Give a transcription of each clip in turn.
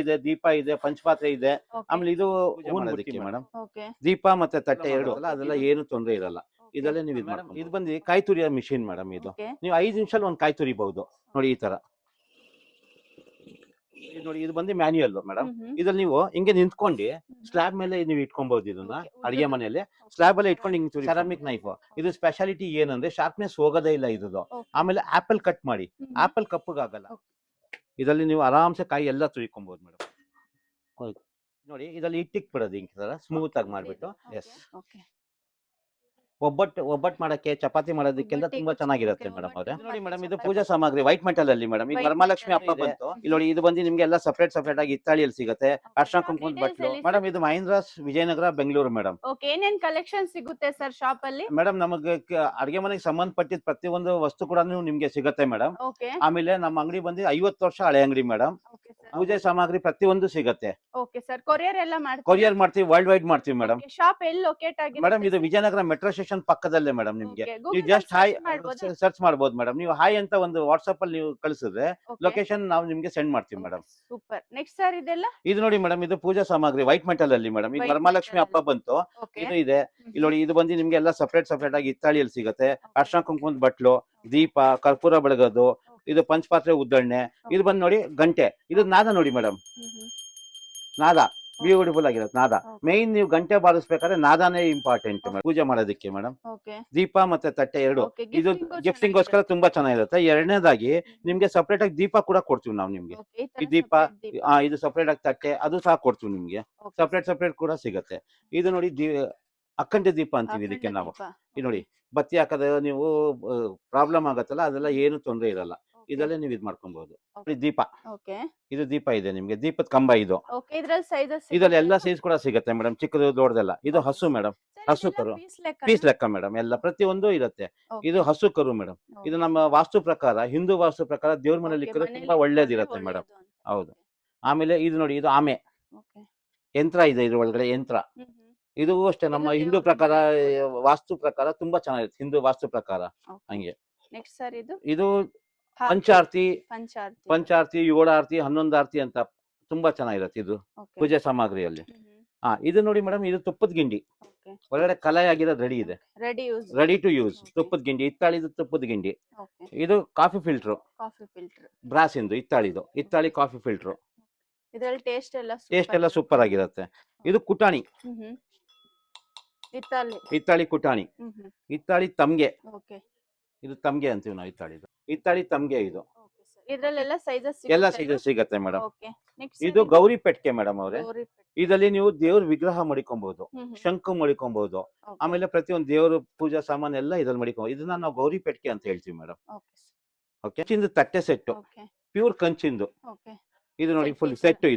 ಇದೆ, ದೀಪ ಇದೆ, ಪಂಚಪಾತ್ರೆ ಇದೆ. Okay. ಆಮೇಲೆ ಇದು ಮಾಡೋದಕ್ಕೆ ಮೇಡಮ್ Okay. ದೀಪ ಮತ್ತೆ ತಟ್ಟೆ ಎರಡು ಅದೆಲ್ಲ ಏನು ತೊಂದರೆ ಇರಲ್ಲ. ಇದಲ್ಲೇ ನೀವು ಇದು ಮಾಡ್ಕೊಂಡು ಇದು ಬಂದು ಕಾಯಿ ತುರಿಯೋ ಮಿಷಿನ್ ಮೇಡಮ್. ಇದು Okay. ನೀವು 5 ನಿಮಿಷದಲ್ಲಿ ಒಂದು ಕಾಯಿ ತುರಿಬಹುದು ನೋಡಿ. ಈ ತರ ನೋಡಿ, ಇದು ಬಂದು ಮ್ಯಾನ್ಯುಯಲ್ ಮೇಡಮ್. ಇದ್ರಲ್ಲಿ ನೀವು ಹಿಂಗೆ ನಿಂತ್ಕೊಂಡು ಸ್ಲಾಬ್ ಮೇಲೆ ನೀವು ಇಟ್ಕೊಬಹುದು. ಇದನ್ನ ಅಡಿಗೆ ಮನೆಯಲ್ಲಿ ಸ್ಲಾಬ್ ಅಲ್ಲೇ ಇಟ್ಕೊಂಡು ಹಿಂಗ್ ಸೆರಾಮಿಕ್ ನೈಫ್. ಇದು ಸ್ಪೆಷಾಲಿಟಿ ಏನಂದ್ರೆ ಶಾರ್ಪ್ನೆಸ್ ಹೋಗೋದೇ ಇಲ್ಲ ಇದ್ದು. ಆಮೇಲೆ ಆಪಲ್ ಕಟ್ ಮಾಡಿ ಆಪಲ್ ಕಪ್ಪಗಾಗಲ್ಲ. ಇದರಲ್ಲಿ ನೀವು ಆರಾಮ್ಸೆ ಕಾಯಿ ಎಲ್ಲ ತುರಿಕೊಬಹುದು ಮೇಡಮ್. ನೋಡಿ, ಇದರಲ್ಲಿ ಇಟ್ಟಿಕ್ ಬಿಡೋದು ಹಿಂಗ್ ತರ ಸ್ಮೂತ್ ಆಗಿ ಮಾಡ್ಬಿಟ್ಟು. ಎಸ್, ಒಬ್ಬಟ್ಟು ಮಾಡಕ್ಕೆ, ಚಪಾತಿ ಮಾಡೋದಕ್ಕೆಲ್ಲ ತುಂಬಾ ಚೆನ್ನಾಗಿರುತ್ತೆ ಮೇಡಮ್ ಅವ್ರೆ. ನೋಡಿ ಮೇಡಮ್, ಇದು ಪೂಜಾ ಸಾಮಗ್ರಿ ವೈಟ್ ಮೆಟಲ್ ಅಲ್ಲಿ ಮೇಡಮ್. ಈಗ ವರಮಹಾಲಕ್ಷ್ಮಿ ಹಬ್ಬ ಬಂತು. ಇಲ್ಲಿ ನೋಡಿ, ಇದು ಬಂದು ನಿಮ್ಗೆ ಎಲ್ಲ ಸಪರೇಟ್ ಆಗಿ ಹಿತ್ತಾಳಿಯಲ್ಲಿ ಸಿಗುತ್ತೆ. ಅರ್ಶನ ಕುಂಕುಮದ ಬಟ್ಲು ಮೇಡಮ್. ಇದು ಮಹೇಂದ್ರಾಸ್ ವಿಜಯನಗರ ಬೆಂಗಳೂರು ಮೇಡಮ್. ಏನೇನ್ ಕಲೆಕ್ಷನ್ ಸಿಗುತ್ತೆ ಸರ್ ಶಾಪ್ ಅಲ್ಲಿ? ಮೇಡಮ್, ನಮಗೆ ಅಡಿಗೆ ಮನೆಗೆ ಸಂಬಂಧಪಟ್ಟಿದ ಪ್ರತಿಯೊಂದು ವಸ್ತು ಕೂಡ ನಿಮ್ಗೆ ಸಿಗುತ್ತೆ ಮೇಡಮ್. ಆಮೇಲೆ ನಮ್ಮ ಅಂಗಡಿ ಬಂದು 50 ವರ್ಷ ಹಳೆ ಅಂಗಡಿ ಮೇಡಮ್. ಪೂಜೆ ಸಾಮಗ್ರಿ ಪ್ರತಿಯೊಂದು ಸಿಗುತ್ತೆ. ಓಕೆ ಸರ್, ಕೊರಿಯರ್ ಎಲ್ಲ ಮಾಡ್ತೀವಿ? ಕೊರಿಯರ್ ಮಾಡ್ತೀವಿ, ವರ್ಲ್ಡ್ ವೈಡ್ ಮಾಡ್ತೀವಿ ಮೇಡಮ್. ಶಾಪ್ ಎಲ್ಲಿ ಲೊಕೇಟ್ ಆಗಿದೆ ಮೇಡಮ್? ಇದು ವಿಜಯನಗರ ಮೆಟ್ರೋ ಸ್ಟೇಷನ್ ಪಕ್ಕದಲ್ಲೇ ಮೇಡಮ್. ನಿಮ್ಗೆ ನೀವು ಜಸ್ಟ್ ಹಾಯ್ ಸರ್ಚ್ ಮಾಡಬಹುದು ಮೇಡಮ್. ನೀವು ಹಾಯ್ ಅಂತ ಒಂದು ವಾಟ್ಸ್ಆಪ್ ಅಲ್ಲಿ ನೀವು ಕಳಿಸಿದ್ರೆ ಲೊಕೇಶನ್ ನಾವು ನಿಮ್ಗೆ ಸೆಂಡ್ ಮಾಡ್ತೀವಿ ಮೇಡಮ್. ಸೂಪರ್. ನೆಕ್ಸ್ಟ್ ಸರ್ ಇದೆಲ್ಲ ಇದು ನೋಡಿ ಮೇಡಮ್, ಇದು ಪೂಜಾ ಸಾಮಗ್ರಿ ವೈಟ್ ಮೆಟಲ್ ಅಲ್ಲಿ ಮೇಡಮ್. ಈಗ ವರಮಹಾಲಕ್ಷ್ಮಿ ಹಬ್ಬ ಬಂತು. ಇದು ಇದೆ. ಇಲ್ಲಿ ನೋಡಿ, ಇದು ಬಂದು ನಿಮ್ಗೆ ಎಲ್ಲ ಸಪರೇಟ್ ಆಗಿ ಹಿತ್ತಾಳಿಯಲ್ಲಿ ಸಿಗುತ್ತೆ. ಅರ್ಶನ ಕುಂಕುಮದ ಬಟ್ಲು, ದೀಪ, ಕರ್ಪೂರ ಬೆಳಗೋದು, ಇದು ಪಂಚಪಾತ್ರೆ ಉದ್ದಣ್ಣೆ. ಇದು ಬಂದು ನೋಡಿ ಗಂಟೆ. ಇದು ನಾದ ನೋಡಿ ಮೇಡಮ್. ನಾದ ಬ್ಯೂಟಿಫುಲ್ ಆಗಿರುತ್ತೆ ನಾದ. ಮೇನ್ ನೀವು ಗಂಟೆ ಬಾರಿಸ್ಬೇಕಾದ್ರೆ ನಾದಾನೇ ಇಂಪಾರ್ಟೆಂಟ್ ಪೂಜೆ ಮಾಡೋದಕ್ಕೆ ಮೇಡಮ್. ದೀಪ ಮತ್ತೆ ತಟ್ಟೆ ಎರಡು ಇದು ಗಿಫ್ಟಿಂಗ್ಗೋಸ್ಕರ ತುಂಬಾ ಚೆನ್ನಾಗಿರುತ್ತೆ. ಎರಡನೇದಾಗಿ ನಿಮ್ಗೆ ಸಪರೇಟ್ ಆಗಿ ದೀಪ ಕೂಡ ಕೊಡ್ತೀವಿ ನಾವು ನಿಮ್ಗೆ. ಈ ದೀಪ ಇದು ಸಪರೇಟ್ ಆಗಿ ತಟ್ಟೆ ಅದು ಸಹ ಕೊಡ್ತೀವಿ ನಿಮ್ಗೆ. ಸಪರೇಟ್ ಕೂಡ ಸಿಗುತ್ತೆ. ಇದು ನೋಡಿ ಅಖಂಡ ದೀಪ ಅಂತೀವಿ ಇದಕ್ಕೆ ನಾವು. ಇದು ನೋಡಿ, ಬತ್ತಿ ಹಾಕದ ನೀವು ಪ್ರಾಬ್ಲಮ್ ಆಗತ್ತಲ್ಲ, ಅದೆಲ್ಲ ಏನು ತೊಂದರೆ ಇರಲ್ಲ. ಇದಲ್ಲೇ ನೀವು ಇದ್ ಮಾಡ್ಕೊಬಹುದು. ದೀಪ, ಇದು ದೀಪ ಇದೆ ನಿಮ್ಗೆ. ದೀಪದ ಕಂಬ ಇದು. ಇದ್ರಲ್ಲಿ ಎಲ್ಲ ಸೈಜ್ ಕೂಡ ಸಿಗುತ್ತೆ ಮೇಡಮ್, ಚಿಕ್ಕದು ದೊಡ್ಡದೆಲ್ಲ. ಇದು ಹಸು ಮೇಡಮ್, ಹಸು ಕರು ಪೀಸ್ ಲೆಕ್ಕ ಮೇಡಮ್. ಎಲ್ಲ ಪ್ರತಿಯೊಂದು ಇರುತ್ತೆ. ಇದು ಹಸು ಕರು ಮೇಡಮ್. ಇದು ನಮ್ಮ ವಾಸ್ತು ಪ್ರಕಾರ, ಹಿಂದೂ ವಾಸ್ತು ಪ್ರಕಾರ ದೇವ್ರ ಮನೇಲಿ ಇಕ್ಕರೆ ತುಂಬಾ ಒಳ್ಳೇದಿರುತ್ತೆ ಮೇಡಮ್. ಹೌದು. ಆಮೇಲೆ ಇದು ನೋಡಿ, ಇದು ಆಮೆ ಯಂತ್ರ ಇದೆ. ಇದ್ರ ಒಳಗಡೆ ಯಂತ್ರ. ಇದು ಅಷ್ಟೇ ನಮ್ಮ ಹಿಂದೂ ಪ್ರಕಾರ, ವಾಸ್ತು ಪ್ರಕಾರ ತುಂಬಾ ಚೆನ್ನಾಗಿರುತ್ತೆ. ಹಿಂದೂ ವಾಸ್ತು ಪ್ರಕಾರ ಹಂಗೆ. ಇದು ಪಂಚಾರ್ತಿ, 7 ಆರತಿ, 11 ಆರತಿ ಅಂತ ತುಂಬಾ ಚೆನ್ನಾಗಿರುತ್ತೆ ಇದು ಪೂಜೆ ಸಾಮಗ್ರಿಯಲ್ಲಿ. ಇದು ನೋಡಿ ಮೇಡಮ್, ಇದು ತುಪ್ಪದ ಗಿಂಡಿ. ಒಳಗಡೆ ಕಲಾಯಿ ಆಗಿರೋದು ರೆಡಿ ಇದೆ, ರೆಡಿ ಟು ಯೂಸ್. ತುಪ್ಪದ ಗಿಂಡಿ, ಹಿತ್ತಾಳಿದು ತುಪ್ಪದ ಗಿಂಡಿ. ಇದು ಕಾಫಿ ಫಿಲ್ಟರ್, ಬ್ರಾಸ್ ಇಂದು ಹಿತ್ತಾಳಿ ಕಾಫಿ ಫಿಲ್ಟರ್. ಟೇಸ್ಟ್ ಎಲ್ಲ ಸೂಪರ್ ಆಗಿರುತ್ತೆ. ಇದು ಕುಟಾಣಿ, ಹಿತ್ತಾಳಿ ಕುಟಾಣಿ, ಹಿತ್ತಾಳಿ ತಮ್ಗೆ. ಇದು ತಮ್ಗೆ ಅಂತೀವಿ ನಾವು. ಹಿತ್ತಾಳಿ ತಮ್ಗೆ. ಇದು ಎಲ್ಲ ಸೈಜಸ್ ಸಿಗತ್ತೆ ಮೇಡಮ್. ಇದು ಗೌರಿ ಪೆಟ್ಕೆ ಮೇಡಮ್ ಅವ್ರೆ. ಇದರಲ್ಲಿ ನೀವು ದೇವ್ರ ವಿಗ್ರಹ ಮಡಿಕೊಬಹುದು, ಶಂಕು ಮಡಿಕೊಬಹುದು. ಆಮೇಲೆ ಪ್ರತಿಯೊಂದು ದೇವ್ರ ಪೂಜಾ ಸಾಮಾನು ಎಲ್ಲ ಇದ್ರಲ್ಲಿ ಮಡಿಕೊಬಹುದು. ಇದನ್ನ ನಾವು ಗೌರಿ ಪೆಟ್ಕೆ ಅಂತ ಹೇಳ್ತೀವಿ ಮೇಡಮ್. ಓಕೆ. ಕಂಚಿಂದು ತಟ್ಟೆ ಸೆಟ್, ಪ್ಯೂರ್ ಕಂಚಿಂದು. ಇದು ನೋಡಿ ಫುಲ್ ಸೆಟ್.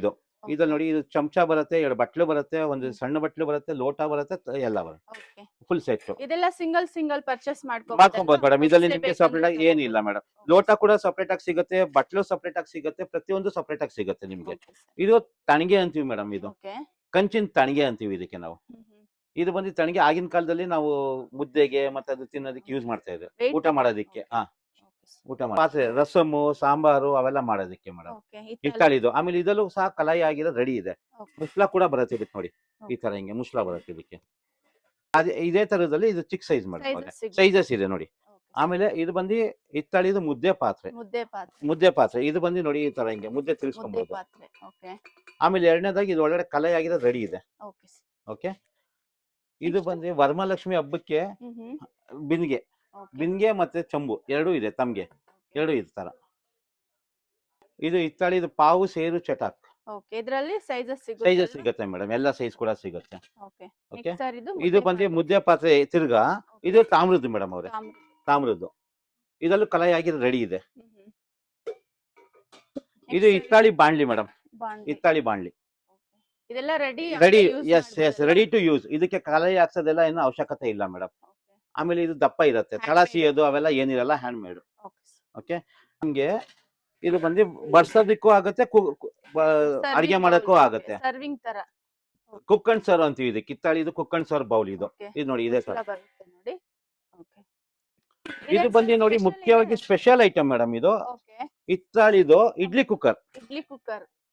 ಇದ್ರಲ್ಲಿ ನೋಡಿ, ಇದು ಚಮಚ ಬರುತ್ತೆ, 2 ಬಟ್ಲು ಬರುತ್ತೆ, ಒಂದು ಸಣ್ಣ ಬಟ್ಲು ಬರುತ್ತೆ, ಲೋಟ ಬರುತ್ತೆ, ಎಲ್ಲ ಬರುತ್ತೆ. Full set. ಇದೆಲ್ಲ ಸಿಂಗಲ್ ಪರ್ಚೇಸ್ ಮಾಡ್ಕೊಬಹುದು ಮೇಡಮ್. ಇದರಲ್ಲಿ ನಿಮ್ಗೆ ಸಪರೇಟ್ ಆಗಿ ಏನಿಲ್ಲ ಮೇಡಮ್. ಲೋಟ ಕೂಡ ಸಪರೇಟ್ ಆಗಿ ಸಿಗುತ್ತೆ, ಬಟ್ಲು ಸಪರೇಟ್ ಆಗಿ ಸಿಗುತ್ತೆ, ಪ್ರತಿಯೊಂದು ಸಪರೇಟ್ ಆಗಿ ಸಿಗುತ್ತೆ ನಿಮ್ಗೆ. ಇದು ತಣಿಗೆ ಅಂತೀವಿ ಮೇಡಮ್. ಇದು ಕಂಚಿನ ತಣಿಗೆ ಅಂತೀವಿ ಇದಕ್ಕೆ ನಾವು. ಇದು ಬಂದು ತಣಿಗೆ ಆಗಿನ ಕಾಲದಲ್ಲಿ ನಾವು ಮುದ್ದೆಗೆ ಮತ್ತೆ ಅದು ತಿನ್ನೋದಕ್ಕೆ ಯೂಸ್ ಮಾಡ್ತಾ ಇದ್ವಿ, ಊಟ ಮಾಡೋದಿಕ್ಕೆ. ಊಟ ಪಾತ್ರೆ, ರಸಮ್ಮು, ಸಾಂಬಾರು ಅವೆಲ್ಲ ಮಾಡೋದಕ್ಕೆ ಮೇಡಮ್. ಹಿತ್ತಾಳಿದು. ಆಮೇಲೆ ಇದಲ್ಲೂ ಸಹ ಕಲಾಯಿ ಆಗಿರೋ ರೆಡಿ ಇದೆ. ಮುಸ್ಲಾ ಕೂಡ ಬರುತ್ತೆ ಇದಕ್ಕೆ ನೋಡಿ. ಈ ತರ ಹಿಂಗೆ ಮುಸ್ಲಾ ಬರುತ್ತೆ ಇದಕ್ಕೆ. ಅದೇ ಇದೇ ತರದಲ್ಲಿ ಇದು ಚಿಕ್ಕ ಸೈಜ್ ಮೇಡಮ್, ಸೈಜಸ್ ಇದೆ ನೋಡಿ. ಆಮೇಲೆ ಇದು ಬಂದು ಹಿತ್ತಾಳಿದು ಮುದ್ದೆ ಪಾತ್ರೆ. ಇದು ಬಂದು ನೋಡಿ ಈ ತರ ಹಿಂಗೆ ಮುದ್ದೆ ತಿರ್ಸ್ಕೊಬಹುದು. ಆಮೇಲೆ ಎರಡನೇದಾಗಿ ಇದು ಒಳಗಡೆ ಕಲಾಯಿ ಆಗಿರೋ ರೆಡಿ ಇದೆ. ಓಕೆ. ಇದು ಬಂದು ವರಮಹಾಲಕ್ಷ್ಮಿ ಹಬ್ಬಕ್ಕೆ ಬಿನ್ಗೆ ಮತ್ತೆ ಚಂಬು ಎರಡೂ ಇದೆ, ತಮ್ಗೆ ಎರಡು ಈ ತರ. ಇದು ಹಿತ್ತಾಳಿದು ಪಾವು, ಸೇರು, ಚಟಾಕ್. ಸೈಜಸ್ ಸಿಗುತ್ತೆ ಮೇಡಮ್. ಎಲ್ಲ ಸೈಜ್ ಕೂಡ ಸಿಗುತ್ತೆ. ಓಕೆ. ಇದು ಬಂದು ಮುದ್ದೆ ಪಾತ್ರೆ ತಿರ್ಗಾ. ಇದು ತಾಮ್ರದ್ದು ಮೇಡಮ್ ಅವ್ರೆ, ತಾಮ್ರದ್ದು. ಇದರಲ್ಲೂ ಕಲಾಯಿ ಆಗಿರೋ ರೆಡಿ ಇದೆ. ಇದು ಹಿತ್ತಾಳಿ ಬಾಣ್ಲಿ ಮೇಡಮ್, ಹಿತ್ತಾಳಿ ಬಾಣ್ಲಿ. Ready. Yes, ready to use. ಇದಕ್ಕೆ ಕಲಾಯಿ ಹಾಕ್ಸೋದೆಲ್ಲ ಏನು ಅವಶ್ಯಕತೆ ಇಲ್ಲ ಮೇಡಮ್. ಆಮೇಲೆ ಇದು ದಪ್ಪ ಇರುತ್ತೆ, ತಳ ಸಿಯೋದು ಅವೆಲ್ಲ ಏನಿರಲ್ಲ, ಹ್ಯಾಂಡ್ ಮೇಡ್. ಓಕೆ. ನಮ್ಗೆ ಇದು ಬಂದು ಬಡ್ಸೋದಕ್ಕೂ ಆಗುತ್ತೆ, ಅಡಿಗೆ ಮಾಡೋಕ್ಕೂ ಆಗುತ್ತೆ. ಕುಕ್ ಅಂಡ್ ಸರ್ವ್ ಅಂತೀವಿ ಇದಕ್ಕೆ. ಹಿತ್ತಾಳಿದು ಕುಕ್ ಅಂಡ್ ಸರ್ವ್ ಬೌಲ್. ಇದು ನೋಡಿ ಇದೆ ಸರ್. ಇದು ಬಂದು ನೋಡಿ ಮುಖ್ಯವಾಗಿ ಸ್ಪೆಷಲ್ ಐಟಮ್ ಮೇಡಮ್. ಇದು ಹಿತ್ತಾಳಿದು ಇಡ್ಲಿ ಕುಕ್ಕರ್.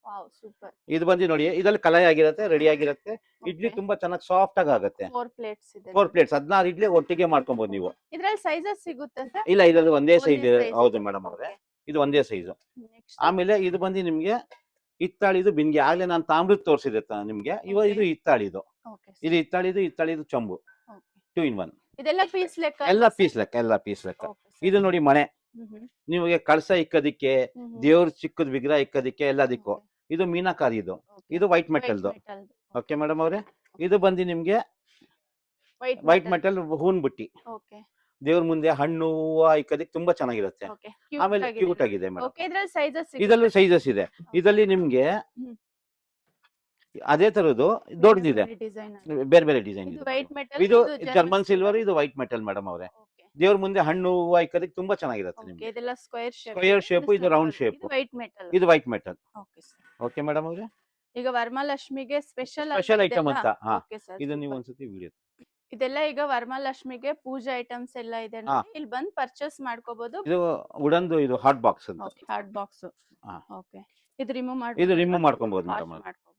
Wow super. ಇದು ಬಂದು ನೋಡಿ, ಇದ್ರಲ್ಲಿ ಕಲಾಯಿ ಆಗಿರುತ್ತೆ, ರೆಡಿ ಆಗಿರುತ್ತೆ. ಇಡ್ಲಿ ತುಂಬಾ ಚೆನ್ನಾಗಿ ಸಾಫ್ಟ್ ಆಗಿ ಆಗುತ್ತೆ. 4 ಪ್ಲೇಟ್ಸ್ ಇದೆ. 4 ಪ್ಲೇಟ್ಸ್ 16 ಇಡ್ಲಿ ಒಟ್ಟಿಗೆ ಮಾಡ್ಕೊಬಹುದು ನೀವು. ಇದ್ರಲ್ಲಿ ಸೈಜಸ್ ಸಿಗುತ್ತೆ ಸರ್? ಇಲ್ಲ, ಇದ್ರಲ್ಲಿ ಒಂದೇ ಒಂದೇ ಸೈಜ್. size. ಹೌದು ಮೇಡಮ್ ಅವರೇ, ಇದು ಒಂದೇ ಸೈಜ್. ನೆಕ್ಸ್ಟ್ ಆಮೇಲೆ ಇದು ಬಂದು ನಿಮ್ಗೆ ಹಿತ್ತಾಳಿದು ಬಿಂದಿಗೆ. ಆಗ್ಲೇ ನಾನು ತಾಮ್ರದ್ ತೋರಿಸಿದೆ ನಿಮ್ಗೆ. ಇವಾಗ ಇದು ಹಿತ್ತಾಳಿದು, ಓಕೆ ಇದು ಹಿತ್ತಾಳಿದು ಚಂಬು, 2 in 1. ಇದೆಲ್ಲ ಪೀಸ್ ಲೆಕ್ಕ? ಎಲ್ಲ ಪೀಸ್ ಲೆಕ್ಕ. ಇದು ನೋಡಿ ಮಣೆ, ನಿಮಗೆ ಕಳಸ ಇಕ್ಕದಿಕ್ಕೆ, ದೇವ್ರ ಚಿಕ್ಕದ ವಿಗ್ರಹ ಇಕ್ಕದಿಕ್ಕೆ ಎಲ್ಲದಕ್ಕೂ. ಇದು ಮೀನಾಕಾರಿ, ಇದು ವೈಟ್ ಮೆಟಲ್ದು. ಓಕೆ ಮೇಡಮ್ ಅವರೇ, ಇದು ಬಂದು ನಿಮ್ಗೆ ವೈಟ್ ಮೆಟಲ್ ಹೂನ್ ಬುಟ್ಟಿ. ದೇವ್ರ ಮುಂದೆ ಹಣ್ಣು ಹೂವು ಇಕ್ಕದಿಕ್ಕೆ ತುಂಬಾ ಚೆನ್ನಾಗಿರುತ್ತೆ. ಆಮೇಲೆ ಕ್ಯೂಟ್ ಆಗಿದೆ ಮೇಡಮ್. ಇದರಲ್ಲೂ ಸೈಜಸ್ ಇದೆ. ಇದರಲ್ಲಿ ನಿಮ್ಗೆ ಅದೇ ತರದ್ದು ದೊಡ್ಡದಿದೆ, ಬೇರೆ ಬೇರೆ ಡಿಸೈನ್ ಇದೆ. ಇದು ಜರ್ಮನ್ ಸಿಲ್ವರ್, ಇದು ವೈಟ್ ಮೆಟಲ್ ಮೇಡಮ್ ಅವರೇ. ದೇವ್ರ ಮುಂದೆ ಹಣ್ಣು ಹೂವು ಇಕ್ಕದಿಕ್ಕೆ ತುಂಬಾ ಚೆನ್ನಾಗಿರುತ್ತೆ ನಿಮ್ಗೆ. ಸ್ಕ್ವೇರ್ ಶೇಪ್, ಇದು ರೌಂಡ್ ಶೇಪ್, ಇದು ವೈಟ್ ಮೆಟಲ್. ಓಕೆ ಮೇಡಮ್ ಅವರೇ, ಈಗ ವರಮಹಾಲಕ್ಷ್ಮಿಗೆ ಸ್ಪೆಷಲ್ ಐಟಮ್ ಅಂತ. ಇದು ನೀವು ಒಂದ್ಸತಿ ವಿಡಿಯೋ. ಇದೆಲ್ಲ ಈಗ ವರಮಹಾಲಕ್ಷ್ಮಿಗೆ ಪೂಜಾ ಐಟಮ್ಸ್ ಎಲ್ಲ ಇದೆ ನೋಡಿ. ಇಲ್ಲಿ ಬಂದು ಪರ್ಚೇಸ್ ಮಾಡ್ಕೋಬಹುದು. ಇದು ವುಡನ್ದು, ಇದು ಹಾಟ್ ಬಾಕ್ಸ್ ಅಂತ. Hot box. ಓಕೆ, ಇದು ರಿಮೂವ್ ಮಾಡ್ಕೊಬಹುದು ಮೇಡಮ್,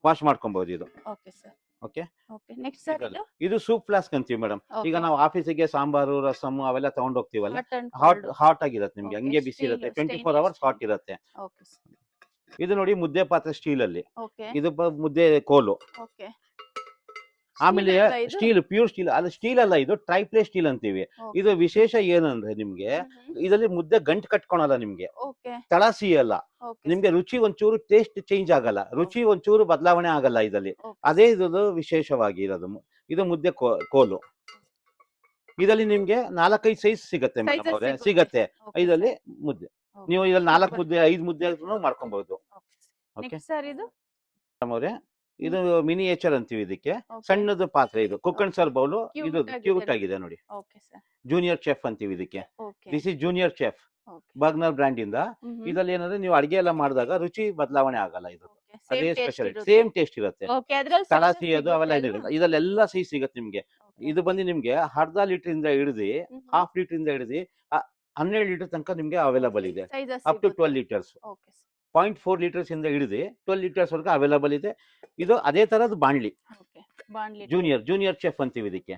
ವಾಶ್ ಮಾಡ್ಕೊಬಹುದು ಇದು. Okay sir. Okay. Next sir, ಇದು ಸೂಪ್ ಫ್ಲಾಸ್ಕ್ ಅಂತೀವಿ ಮೇಡಮ್. ಈಗ ನಾವು ಆಫೀಸಿಗೆ ಸಾಂಬಾರು ರಸಮ್ ಅವೆಲ್ಲ ತಗೊಂಡ್ ಹೋಗ್ತೀವಲ್ಲ, ಹಾಟ್ ಆಗಿರುತ್ತೆ ನಿಮ್ಗೆ, ಹಂಗೆ ಬಿಸಿ ಇರುತ್ತೆ, 24 hours ಹಾಟ್ ಇರುತ್ತೆ. ಇದು ನೋಡಿ ಮುದ್ದೆ ಪಾತ್ರೆ ಸ್ಟೀಲ್ ಅಲ್ಲಿ. ಇದು ಮುದ್ದೆ ಕೋಲು. ಆಮೇಲೆ ಸ್ಟೀಲ್, ಪ್ಯೂರ್ ಸ್ಟೀಲ್. ಅದು ಸ್ಟೀಲ್ ಅಲ್ಲ, ಇದು ಟ್ರೈಪ್ಲೇ ಸ್ಟೀಲ್ ಅಂತೀವಿ. ಇದು ವಿಶೇಷ ಏನಂದ್ರೆ ನಿಮ್ಗೆ ಇದರಲ್ಲಿ ಮುದ್ದೆ ಗಂಟು ಕಟ್ಕೊಳಲ್ಲ ನಿಮ್ಗೆ, ತಳ ಸಿಯಲ್ಲ ನಿಮ್ಗೆ. ರುಚಿ ಒಂಚೂರು ಟೇಸ್ಟ್ ಚೇಂಜ್ ಆಗಲ್ಲ, ರುಚಿ ಒಂಚೂರು ಬದಲಾವಣೆ ಆಗಲ್ಲ ಇದರಲ್ಲಿ. ಅದೇ ಇದು ವಿಶೇಷವಾಗಿ ಇರೋದು. ಇದು ಮುದ್ದೆ ಕೋಲು. ಇದರಲ್ಲಿ ನಿಮ್ಗೆ 4-5 ಸೈಜ್ ಸಿಗತ್ತೆ ಮೇಡಮ್ ಅವರೇ, ಸಿಗತ್ತೆ ಇದರಲ್ಲಿ ಮುದ್ದೆ. ನೀವು ಇದ್ರಲ್ಲಿ 4 ಮುದ್ದೆ 5 ಮುದ್ದೆ ಮಾಡ್ಕೊಬಹುದು. ಓಕೆ ಮೇಡಮ್ ಅವರೇ, ಇದು ಮಿನಿಯೇಚರ್ ಅಂತೀವಿ ಇದಕ್ಕೆ. ಸಣ್ಣದು ಪಾತ್ರೆ, ಇದು ಕುಕ್ ಅಂಡ್ ಸರ್ವ್ ಬೌಲು. ಇದು ಕ್ಯೂಟ್ ಆಗಿದೆ ನೋಡಿ, ಜೂನಿಯರ್ ಚೆಫ್ ಅಂತೀವಿ ಇದಕ್ಕೆ. This is junior chef, Bergner brand ಇಂದ. ಇದ್ರಲ್ಲಿ ಏನಂದ್ರೆ ನೀವು ಅಡಿಗೆ ಎಲ್ಲ ಮಾಡಿದಾಗ ರುಚಿ ಬದಲಾವಣೆ ಆಗಲ್ಲ. ಇದು ಅದೇ ಸ್ಪೆಷಾಲಿಟಿ, ಸೇಮ್ ಟೇಸ್ಟ್ ಇರುತ್ತೆ. ತಳ ಸಿಯೋದು ಅವೆಲ್ಲ ಏನಿರಲ್ಲ. ಇದಲ್ಲೆಲ್ಲ ಸಿಹಿ ಸಿಗುತ್ತೆ ನಿಮ್ಗೆ. ಇದು ಬಂದು ನಿಮ್ಗೆ ಅರ್ಧ ಲೀಟರ್ ಇಂದ ಹಿಡಿದು ಹಾಫ್ ಲೀಟರ್ ಇಂದ ಹಿಡಿದು 12 ಲೀಟರ್ ತನಕ ನಿಮ್ಗೆ ಅವೈಲಬಲ್ ಇದೆ. ಅಪ್ ಟು 12 ಲೀಟರ್ಸ್, 0.4 ಲೀಟರ್ಸ್ ಇಂದ ಹಿಡಿದು 12 ಲೀಟರ್ಸ್ ವರ್ಗ ಅವೈಲಬಲ್ ಇದೆ. ಇದು ಅದೇ ತರದ್ ಬಾಣ್ಲಿ, ಜೂನಿಯರ್ ಚೆಫ್ ಅಂತೀವಿ ಇದಕ್ಕೆ.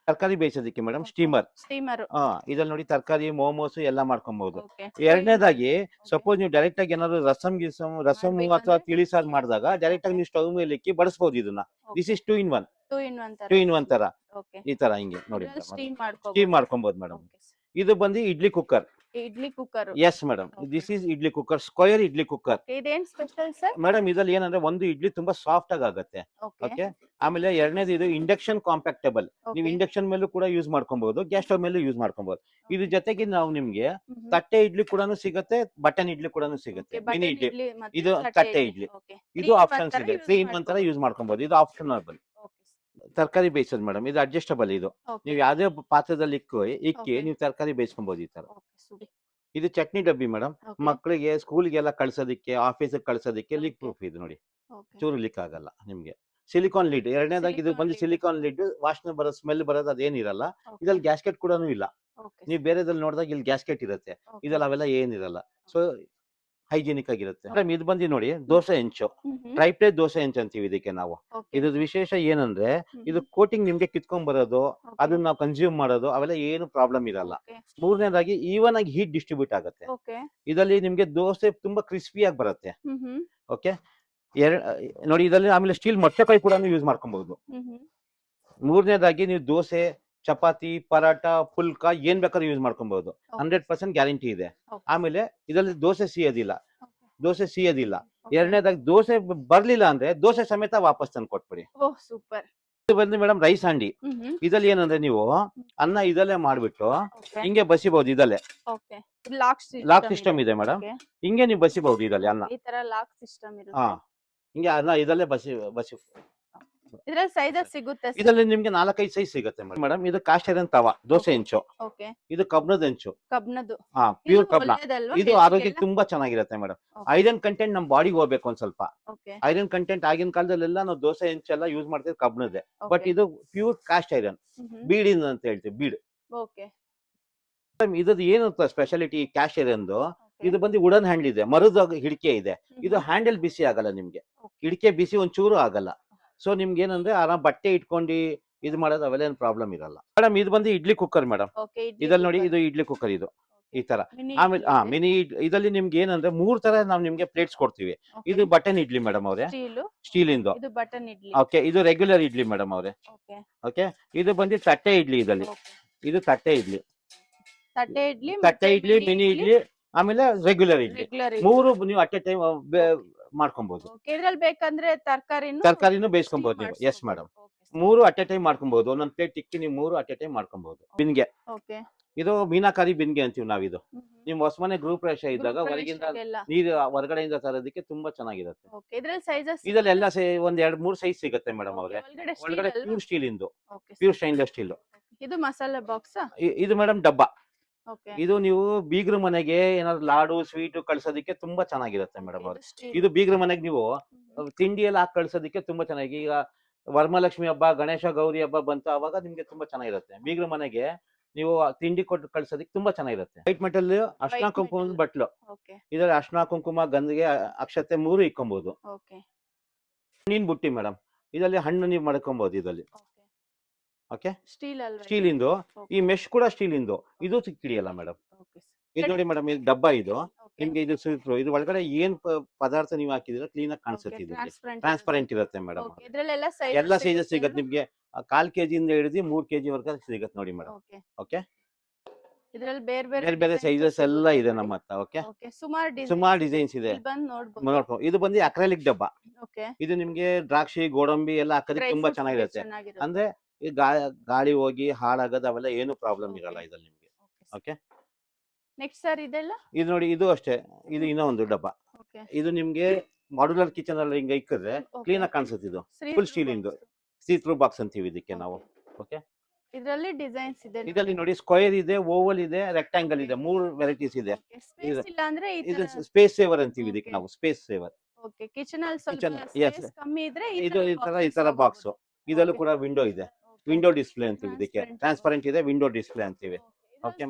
ತರಕಾರಿ ಬೇಯಿಸೋದಕ್ಕೆ ಮೇಡಮ್ ಸ್ಟೀಮರ್. ಇದ್ರಲ್ಲಿ ನೋಡಿ ತರಕಾರಿ, ಮೋಮೋಸ್ ಎಲ್ಲ ಮಾಡ್ಕೊಬಹುದು. ಎರಡನೇದಾಗಿ ಸಪೋಸ್ ನೀವು ಡೈರೆಕ್ಟ್ ಆಗಿ ಏನಾದ್ರು ರಸಮ್ ಅಥವಾ ತಿಳಿ ಸಾರು ಮಾಡಿದಾಗ ಡೈರೆಕ್ಟ್ ಆಗಿ ನೀವು ಸ್ಟವ್ ಮೇಲೆ ಇಕ್ಕಿ ಬಡಿಸಬಹುದು ಇದನ್ನ. ದಿಸ್ ಇಸ್ 2 in 1 ತರ. ಈ ತರ ಹಿಂಗೆ ನೋಡಿ ಸ್ಟೀಮ್ ಮಾಡ್ಕೊಬಹುದು ಮೇಡಮ್. ಇದು ಬಂದು idli cooker. Yes madam, this is idli cooker, square idli cooker. Madam ಇದ್ರಲ್ಲಿ ಏನಂದ್ರೆ ಒಂದು ಇಡ್ಲಿ ತುಂಬಾ ಸಾಫ್ಟ್ ಆಗುತ್ತೆ. ಓಕೆ. ಆಮೇಲೆ ಎರಡನೇದು ಇದು ಇಂಡಕ್ಷನ್ ಕಾಂಪ್ಯಾಕ್ಟಬಲ್. ನೀವು ಇಂಡಕ್ಷನ್ ಮೇಲೂ ಕೂಡ ಯೂಸ್ ಮಾಡ್ಕೊಬಹುದು, ಗ್ಯಾಸ್ ಸ್ಟವ್ ಮೇಲೂ ಯೂಸ್ ಮಾಡ್ಕೊಬಹುದು. ಇದ್ರ ಜೊತೆಗೆ ನಾವು ನಿಮ್ಗೆ ತಟ್ಟೆ ಇಡ್ಲಿ ಕೂಡ ಸಿಗುತ್ತೆ, ಬಟನ್ ಇಡ್ಲಿ ಕೂಡ ಸಿಗುತ್ತೆ. ಮಿನಿ ಇಡ್ಲಿ, ಇದು ತಟ್ಟೆ ಇಡ್ಲಿ. ಇದು ಆಪ್ಷನ್ಸ್ ಇದೆ. 3 in 1 ತರ ಯೂಸ್ ಮಾಡ್ಕೊಬಹುದು. ಇದು ಆಪ್ಷನಬಲ್. ತರಕಾರಿ ಬೇಯಿಸೋದು ಮೇಡಮ್, ಇದು ಅಡ್ಜಸ್ಟಬಲ್. ಇದು ನೀವು ಯಾವ್ದೇ ಪಾತ್ರದಲ್ಲಿ ಇಕ್ಕಿ ನೀವು ತರಕಾರಿ ಬೇಯಿಸ್ಕೊಬಹುದು ಈ ತರ. ಇದು ಚಟ್ನಿ ಡಬ್ಬಿ ಮೇಡಮ್, ಮಕ್ಕಳಿಗೆ ಸ್ಕೂಲ್ಗೆಲ್ಲ ಕಳ್ಸೋದಿಕ್ಕೆ, ಆಫೀಸ್ ಕಳ್ಸೋದಿಕ್ಕೆ ಲೀಕ್ ಪ್ರೂಫ್. ಇದು ನೋಡಿ ಚೂರು ಲೀಕ್ ಆಗಲ್ಲ ನಿಮ್ಗೆ. Silicon lid. ಎರಡನೇದಾಗಿ ಇದು ಬಂದು ಸಿಲಿಕಾನ್ ಲಿಡ್, ವಾಸನೆ ಬರೋದು, ಸ್ಮೆಲ್ ಬರೋದು ಅದೇನಿರಲ್ಲ. ಇದ್ರಲ್ಲಿ ಗ್ಯಾಸ್ಕೆಟ್ ಕೂಡ ಇಲ್ಲ. ನೀವು ಬೇರೆದಲ್ಲಿ ನೋಡಿದಾಗ ಇಲ್ಲಿ ಗ್ಯಾಸ್ಕೆಟ್ ಇರುತ್ತೆ, ಇದ್ರಲ್ಲಿ ಅವೆಲ್ಲ ಏನಿರಲ್ಲ. ಸೊ ಹೈಜಿನಿಕ್ ಆಗಿರುತ್ತೆ ಮೇಡಮ್. ಇದು ಬಂದು ನೋಡಿ ದೋಸೆ ಹೆಂಚು, ಟ್ರೈಪ್ಲೇ ದೋಸೆ ಹೆಂಚು ಅಂತೀವಿ ಇದಕ್ಕೆ ನಾವು. ಇದ್ರ ವಿಶೇಷ ಏನಂದ್ರೆ ಇದು ಕೋಟಿಂಗ್ ನಿಮ್ಗೆ ಕಿತ್ಕೊಂಡ್ ಬರೋದು, ಅದನ್ನ ನಾವು ಕನ್ಸ್ಯೂಮ್ ಮಾಡೋದು ಅವೆಲ್ಲ ಏನು ಪ್ರಾಬ್ಲಮ್ ಇರಲ್ಲ. ಮೂರನೇದಾಗಿ ಈವನ್ ಆಗಿ ಹೀಟ್ ಡಿಸ್ಟ್ರಿಬ್ಯೂಟ್ ಆಗುತ್ತೆ. ಇದರಲ್ಲಿ ನಿಮ್ಗೆ ದೋಸೆ ತುಂಬಾ ಕ್ರಿಸ್ಪಿಯಾಗಿ ಬರುತ್ತೆ. ಓಕೆ. ನೋಡಿ ಇದರಲ್ಲಿ ಆಮೇಲೆ ಸ್ಟೀಲ್ ಮೊಟ್ಟೆಕಾಯಿ ಕೂಡ ಯೂಸ್ ಮಾಡ್ಕೊಬಹುದು. ಮೂರನೇದಾಗಿ ನೀವು ದೋಸೆ, ಚಪಾತಿ, ಪರಾಟ, ಪುಲ್ಕ ಏನ್ ಬೇಕಾದ್ರೂ ಯೂಸ್ ಮಾಡ್ಕೊಬಹುದು. 100% ಗ್ಯಾರಂಟಿ ಇದೆ. ಆಮೇಲೆ ಇದರಲ್ಲಿ ದೋಸೆ ಸಿಯೋದಿಲ್ಲ. ಎರಡನೇದಾಗಿ ದೋಸೆ ಬರ್ಲಿಲ್ಲ ಅಂದ್ರೆ ದೋಸೆ ಸಮೇತ ವಾಪಸ್ ತಂದು ಕೊಟ್ಬಿಡಿ. ಇದು ಬಂದು ಮೇಡಮ್ ರೈಸ್ ಹಂಡಿ. ಇದ್ರಲ್ಲಿ ಏನಂದ್ರೆ ನೀವು ಅನ್ನ ಇದಲ್ಲೇ ಮಾಡ್ಬಿಟ್ಟು ಹಿಂಗೆ ಬಸಿಬಹುದು. ಇದಲ್ಲೇ ಲಾಕ್ ಸಿಸ್ಟಮ್ ಇದೆ ಮೇಡಮ್, ಹಿಂಗೆ ನೀವು ಬಸಿಬಹುದು ಇದರಲ್ಲಿ ಅನ್ನ. ಹಿಂಗೆ ಅನ್ನ ಇದಲ್ಲೇ ಬಸಿ. ಇದರಲ್ಲಿ ನಿಮ್ಗೆ 4-5 ಸೈಜ್ ಸಿಗುತ್ತೆ ಮೇಡಮ್. ಇದು ಕಾಸ್ಟ್ ಐರನ್ ತವಾ ದೋಸೆ ಹೆಂಚು. ಇದು ಕಬ್ಣದ ಹೆಂಚು, ಪ್ಯೂರ್ ಕಬ್ಣ. ಇದು ಆರೋಗ್ಯಕ್ಕೆ ತುಂಬಾ ಚೆನ್ನಾಗಿರುತ್ತೆ ಮೇಡಮ್. ಐರನ್ ಕಂಟೆಂಟ್ ನಮ್ ಬಾಡಿಗೆ ಹೋಗ್ಬೇಕು ಒಂದ್ ಸ್ವಲ್ಪ. ಐರನ್ ಕಂಟೆಂಟ್ ಆಗಿನ ಕಾಲದಲ್ಲೆಲ್ಲ ನಾವು ದೋಸೆ ಹೆಂಚೆಲ್ಲ ಯೂಸ್ ಮಾಡ್ತೀವಿ ಕಬ್ಣದೆ. ಬಟ್ ಇದು ಪ್ಯೂರ್ ಕಾಸ್ಟ್ ಐರನ್, ಬೀಡಿಂದ ಅಂತ ಹೇಳ್ತೀವಿ, ಬೀಡ್. ಇದ್ರದ್ದು ಏನು ಸ್ಪೆಷಾಲಿಟಿ ಕ್ಯಾಶ್ ಐರನ್ದು, ಇದು ಬಂದು ವುಡನ್ ಹ್ಯಾಂಡಲ್ ಇದೆ, ಮರದ ಹಿಡಿಕೆ ಇದೆ. ಇದು ಹ್ಯಾಂಡಲ್ ಬಿಸಿ ಆಗಲ್ಲ ನಿಮ್ಗೆ, ಹಿಡಿಕೆ ಬಿಸಿ ಒಂಚೂರು ಆಗಲ್ಲ. ಸೊ ನಿಮ್ಗೆ ಏನಂದ್ರೆ ಆರಾಮ್ ಬಟ್ಟೆ ಇಟ್ಕೊಂಡು ಇದು ಮಾಡೋದು ಅವೆಲ್ಲ ಏನು ಪ್ರಾಬ್ಲಮ್ ಇರಲ್ಲ ಮೇಡಮ್. ಇದು ಬಂದು ಇಡ್ಲಿ ಕುಕ್ಕರ್ ಮೇಡಮ್. ಇದ್ರಲ್ಲಿ ನೋಡಿ, ಇದು ಇಡ್ಲಿ ಕುಕ್ಕರ್ ಇದು ಈ ತರ. ಆಮೇಲೆ ಮಿನಿ ಇದರಲ್ಲಿ ನಿಮ್ಗೆ ಏನಂದ್ರೆ 3 ತರ ನಾವು ನಿಮ್ಗೆ ಪ್ಲೇಟ್ಸ್ ಕೊಡ್ತೀವಿ. ಇದು ಬಟನ್ ಇಡ್ಲಿ ಮೇಡಮ್ ಅವ್ರೆ, ಸ್ಟೀಲ್ ಇಂದು. ಓಕೆ, ಇದು ರೆಗ್ಯುಲರ್ ಇಡ್ಲಿ ಮೇಡಮ್ ಅವ್ರೆ. ಓಕೆ, ಇದು ಬಂದು ತಟ್ಟೆ ಇಡ್ಲಿ. ಇದರಲ್ಲಿ ಇದು ತಟ್ಟೆ ಇಡ್ಲಿ, ಮಿನಿ ಇಡ್ಲಿ, ಆಮೇಲೆ ರೆಗ್ಯುಲರ್ ಇಡ್ಲಿ. 3 ನೀವು ಅಟ್ ಎ ಟೈಮ್ ಮಾಡ್ಕೊಬಹುದು. ಇದ್ರಲ್ಲಿ ಬೇಕಂದ್ರೆ ತರಕಾರಿನೂ ಬೇಯಿಸ್ಕೊಬಹುದು ನೀವು. Yes madam, 3 at A time ಮಾಡ್ಕೊಬಹುದು. ಒಂದೊಂದ್ ಪ್ಲೇಟ್ ಟಿಕ್ಕಿ ನೀವು 3 ಅಟ್ ಎ ಟೈಮ್ ಮಾಡ್ಕೊಬಹುದು. ಬಿನ್ಗೆ ಇದು ಮೀನಾಕಾರಿ ಬಿನ್ಗೆ ಅಂತೀವಿ ನಾವಿದು. ನಿಮ್ ಹೊಸಮನೆ ಗೃಹ ಪ್ರವೇಶ ಇದ್ದಾಗ ಹೊರಗಿಂದ ನೀರು ಹೊರಗಡೆಯಿಂದ ತರೋದಕ್ಕೆ ತುಂಬಾ ಚೆನ್ನಾಗಿರುತ್ತೆ. ಇದ್ರಲ್ಲಿ ಎಲ್ಲ ಒಂದ್ 2-3 ಸೈಜ್ ಸಿಗುತ್ತೆ ಮೇಡಮ್ ಅವ್ರೆ. ಒಳಗಡೆ ಪ್ಯೂರ್ ಸ್ಟೀಲ್ ಇಂದು, ಪ್ಯೂರ್ ಸ್ಟೈನ್ಲೆಸ್ ಸ್ಟೀಲ್. ಇದು ಮಸಾಲಾ ಬಾಕ್ಸ್. ಇದು ಮೇಡಮ್ ಡಬ್ಬ. ಇದು ನೀವು ಬೀಗ್ರ ಮನೆಗೆ ಏನಾದ್ರು ಲಾಡು ಸ್ವೀಟ್ ಕಳ್ಸೋದಿಕ್ಕೆ ತುಂಬಾ ಚೆನ್ನಾಗಿರುತ್ತೆ ಮೇಡಮ್ ಅವ್ರೆ. ಇದು ಬೀಗ್ರ ಮನೆಗೆ ನೀವು ತಿಂಡಿ ಎಲ್ಲ ಹಾಕಿ ಕಳ್ಸೋದಿಕ್ಕೆ ತುಂಬಾ ಚೆನ್ನಾಗಿ. ಈಗ ವರಮಹಾಲಕ್ಷ್ಮಿ ಹಬ್ಬ, ಗಣೇಶ ಗೌರಿ ಹಬ್ಬ ಬಂತು, ಅವಾಗ ನಿಮ್ಗೆ ತುಂಬಾ ಚೆನ್ನಾಗಿರುತ್ತೆ. ಬೀಗ್ರ ಮನೆಗೆ ನೀವು ತಿಂಡಿ ಕೊಟ್ಟು ಕಳ್ಸೋದಿಕ್ಕೆ ತುಂಬಾ ಚೆನ್ನಾಗಿರುತ್ತೆ. ವೈಟ್ ಮೆಟಲ್ ಅರ್ಶಿನ ಕುಂಕುಮದ ಬಟ್ಲು. ಇದ್ರಲ್ಲಿ ಅರ್ಶಿನ ಕುಂಕುಮ, ಗಂಧಿಗೆ, ಅಕ್ಷತೆ 3 ಇಕ್ಕೊಬಹುದು. ಹಣ್ಣಿನ ಬುಟ್ಟಿ ಮೇಡಮ್. ಇದರಲ್ಲಿ ಹಣ್ಣು ನೀವು ಮಾಡ್ಕೊಬಹುದು ಇದರಲ್ಲಿ. ಓಕೆ, ಸ್ಟೀಲ್ ಇಂದು. ಈ ಮೆಶ್ ಕೂಡ ಸ್ಟೀಲ್ ಇಂದು. ಇದು ಸಿಕ್ಕಿಡಿಯಲ್ಲ ಮೇಡಮ್. ಇದು ನೋಡಿ ಮೇಡಮ್, ಇದು ಡಬ್ಬ. ಇದು ನಿಮ್ಗೆ ಇದು ಇದು ಒಳಗಡೆ ಏನ್ ಪದಾರ್ಥ ನೀವು ಹಾಕಿದ್ರೆ ಕ್ಲೀನ್ ಆಗಿ ಕಾಣಿಸುತ್ತೆ. ಇದು ಟ್ರಾನ್ಸ್ಪರೆಂಟ್ ಇರುತ್ತೆ ಮೇಡಮ್. ಎಲ್ಲ ಸೈಜಸ್ ಸಿಗತ್ತೆ ನಿಮ್ಗೆ. 1/4 kg ಇಂದ ಹಿಡಿದು 3 kg ವರ್ಗ ಸಿಗತ್ತೆ ನೋಡಿ ಮೇಡಮ್. ಓಕೆ, ಬೇರೆ ಬೇರೆ ಸೈಜಸ್ ಎಲ್ಲ ಇದೆ ನಮ್ಮ ಹತ್ರ. ಓಕೆ, ಸುಮಾರು ಡಿಸೈನ್ಸ್ ಇದೆ, ನೋಡ್ಕೊ. ಇದು ಬಂದು ಅಕ್ರಲಿಕ್ ಡಬ್ಬ. ಇದು ನಿಮ್ಗೆ ದ್ರಾಕ್ಷಿ, ಗೋಡಂಬಿ ಎಲ್ಲ ಹಾಕೋದಕ್ಕೆ ತುಂಬಾ ಚೆನ್ನಾಗಿರುತ್ತೆ. ಅಂದ್ರೆ ಈ ಗಾಳಿ ಹೋಗಿ ಹಾಳಾಗೋದು ಅವೆಲ್ಲ ಏನು ಪ್ರಾಬ್ಲಮ್ ಇರಲ್ಲ ಇದ್ರಲ್ಲಿ ನಿಮ್ಗೆ. ಓಕೆ, ನೆಕ್ಸ್ಟ್ ಸರ್ ಇದೆಲ್ಲ. ಇದು ನೋಡಿ, ಇದು ಅಷ್ಟೇ. ಇದು ಇನ್ನೊಂದು ಡಬ್ಬ. ಇದು ನಿಮ್ಗೆ ಮಾಡ್ಯುಲರ್ ಕಿಚನ್ ಅಲ್ಲಿ ಹಿಂಗೆ ಇಕ್ಕಿದ್ರೆ ಕ್ಲೀನ್ ಆಗಿ ಕಾಣಿಸುತ್ತೆ. ಇದು ಫುಲ್ ಸ್ಟೀಲ್ ಇಂದು, ಸೀ-ಥ್ರೂ ಬಾಕ್ಸ್ ಅಂತೀವಿ ಇದಕ್ಕೆ ನಾವು. ಓಕೆ, ಇದರಲ್ಲಿ ಡಿಸೈನ್ಸ್ ಇದೆ. ಇದರಲ್ಲಿ ನೋಡಿ ಸ್ಕ್ವೇರ್ ಇದೆ, ಓವಲ್ ಇದೆ, ರೆಕ್ಟಾಂಗಲ್ ಇದೆ. 3 ವೆರೈಟೀಸ್ ಇದೆ. ಇದು ಸ್ಪೇಸ್ ಸೇವರ್ ಅಂತೀವಿ ಇದಕ್ಕೆ ನಾವು, ಸ್ಪೇಸ್ ಸೇವರ್. ಕಿಚನ್ ಅಲ್ಲಿ ಸ್ವಲ್ಪ ಕಮ್ಮಿ ಇದ್ರೆ ಇದು ಈ ತರ ಬಾಕ್ಸ್. ಇದರಲ್ಲೂ ಕೂಡ ವಿಂಡೋ ಇದೆ, ವಿಂಡೋ ಡಿಸ್ಪ್ಲೇ ಅಂತೀವಿ ಇದಕ್ಕೆ. ಟ್ರಾನ್ಸ್ಪರೆಂಟ್ ಇದೆ, ವಿಂಡೋ ಡಿಸ್ಪ್ಲೇ ಅಂತೀವಿ. ಓಕೆ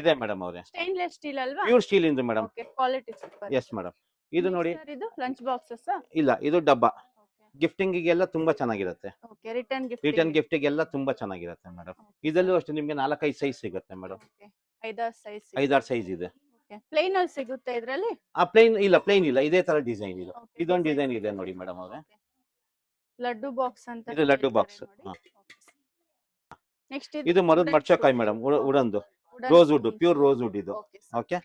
ಇದೆ ಮೇಡಮ್ ಅವರೇ. ಸ್ಟೈನ್ಲೆಸ್ ಸ್ಟೀಲ್ ಅಲ್ವಾ? ಪ್ಯೂರ್ ಸ್ಟೀಲ್ ಇಂದು madam. Quality super. Yes madam. ಇದು ನೋಡಿ, ಇದು ಲಂಚ್ ಬಾಕ್ಸಸ್. ಇಲ್ಲ, ಇದು ಡಬ್ಬ. ಗಿಫ್ಟಿಂಗ್ ಗೆಲ್ಲ ತುಂಬಾ ಚೆನ್ನಾಗಿರುತ್ತೆ. ರಿಟರ್ನ್ ಗಿಫ್ಟ್ ಗೆಲ್ಲ ತುಂಬಾ ಚೆನ್ನಾಗಿರುತ್ತೆ ಮೇಡಮ್. ಇದಲ್ಲೂ ಅಷ್ಟೇ ನಿಮ್ಗೆ 4-5 ಸೈಜ್ ಸಿಗುತ್ತೆ ಮೇಡಮ್. 5-6 ಸೈಜ್ ಇದೆ. ಪ್ಲೇನ್ ಅಲ್ಲಿ ಸಿಗುತ್ತೆ ಇದರಲ್ಲಿ? ಪ್ಲೇನ್ ಇಲ್ಲ, ಪ್ಲೇನ್ ಇಲ್ಲ, ಇದೇ ತರ ಡಿಸೈನ್ ಇದೆ. ಇದೊಂದು ಡಿಸೈನ್ ಇದೆ ನೋಡಿ ಮೇಡಮ್ ಅವರೇ. ಲಡ್ಡು ಬಾಕ್ಸ್ ಅಂತ. ಇದು ಲಡ್ಡು ಬಾಕ್ಸ್. ನೆಕ್ಸ್ಟ್ ಇದು ಮರದ ಮರ್ಚಕಾಯಿ ಮೇಡಮ್, ಉಡಂದು rose wood, pure rose wood ಇದು. ಓಕೆ,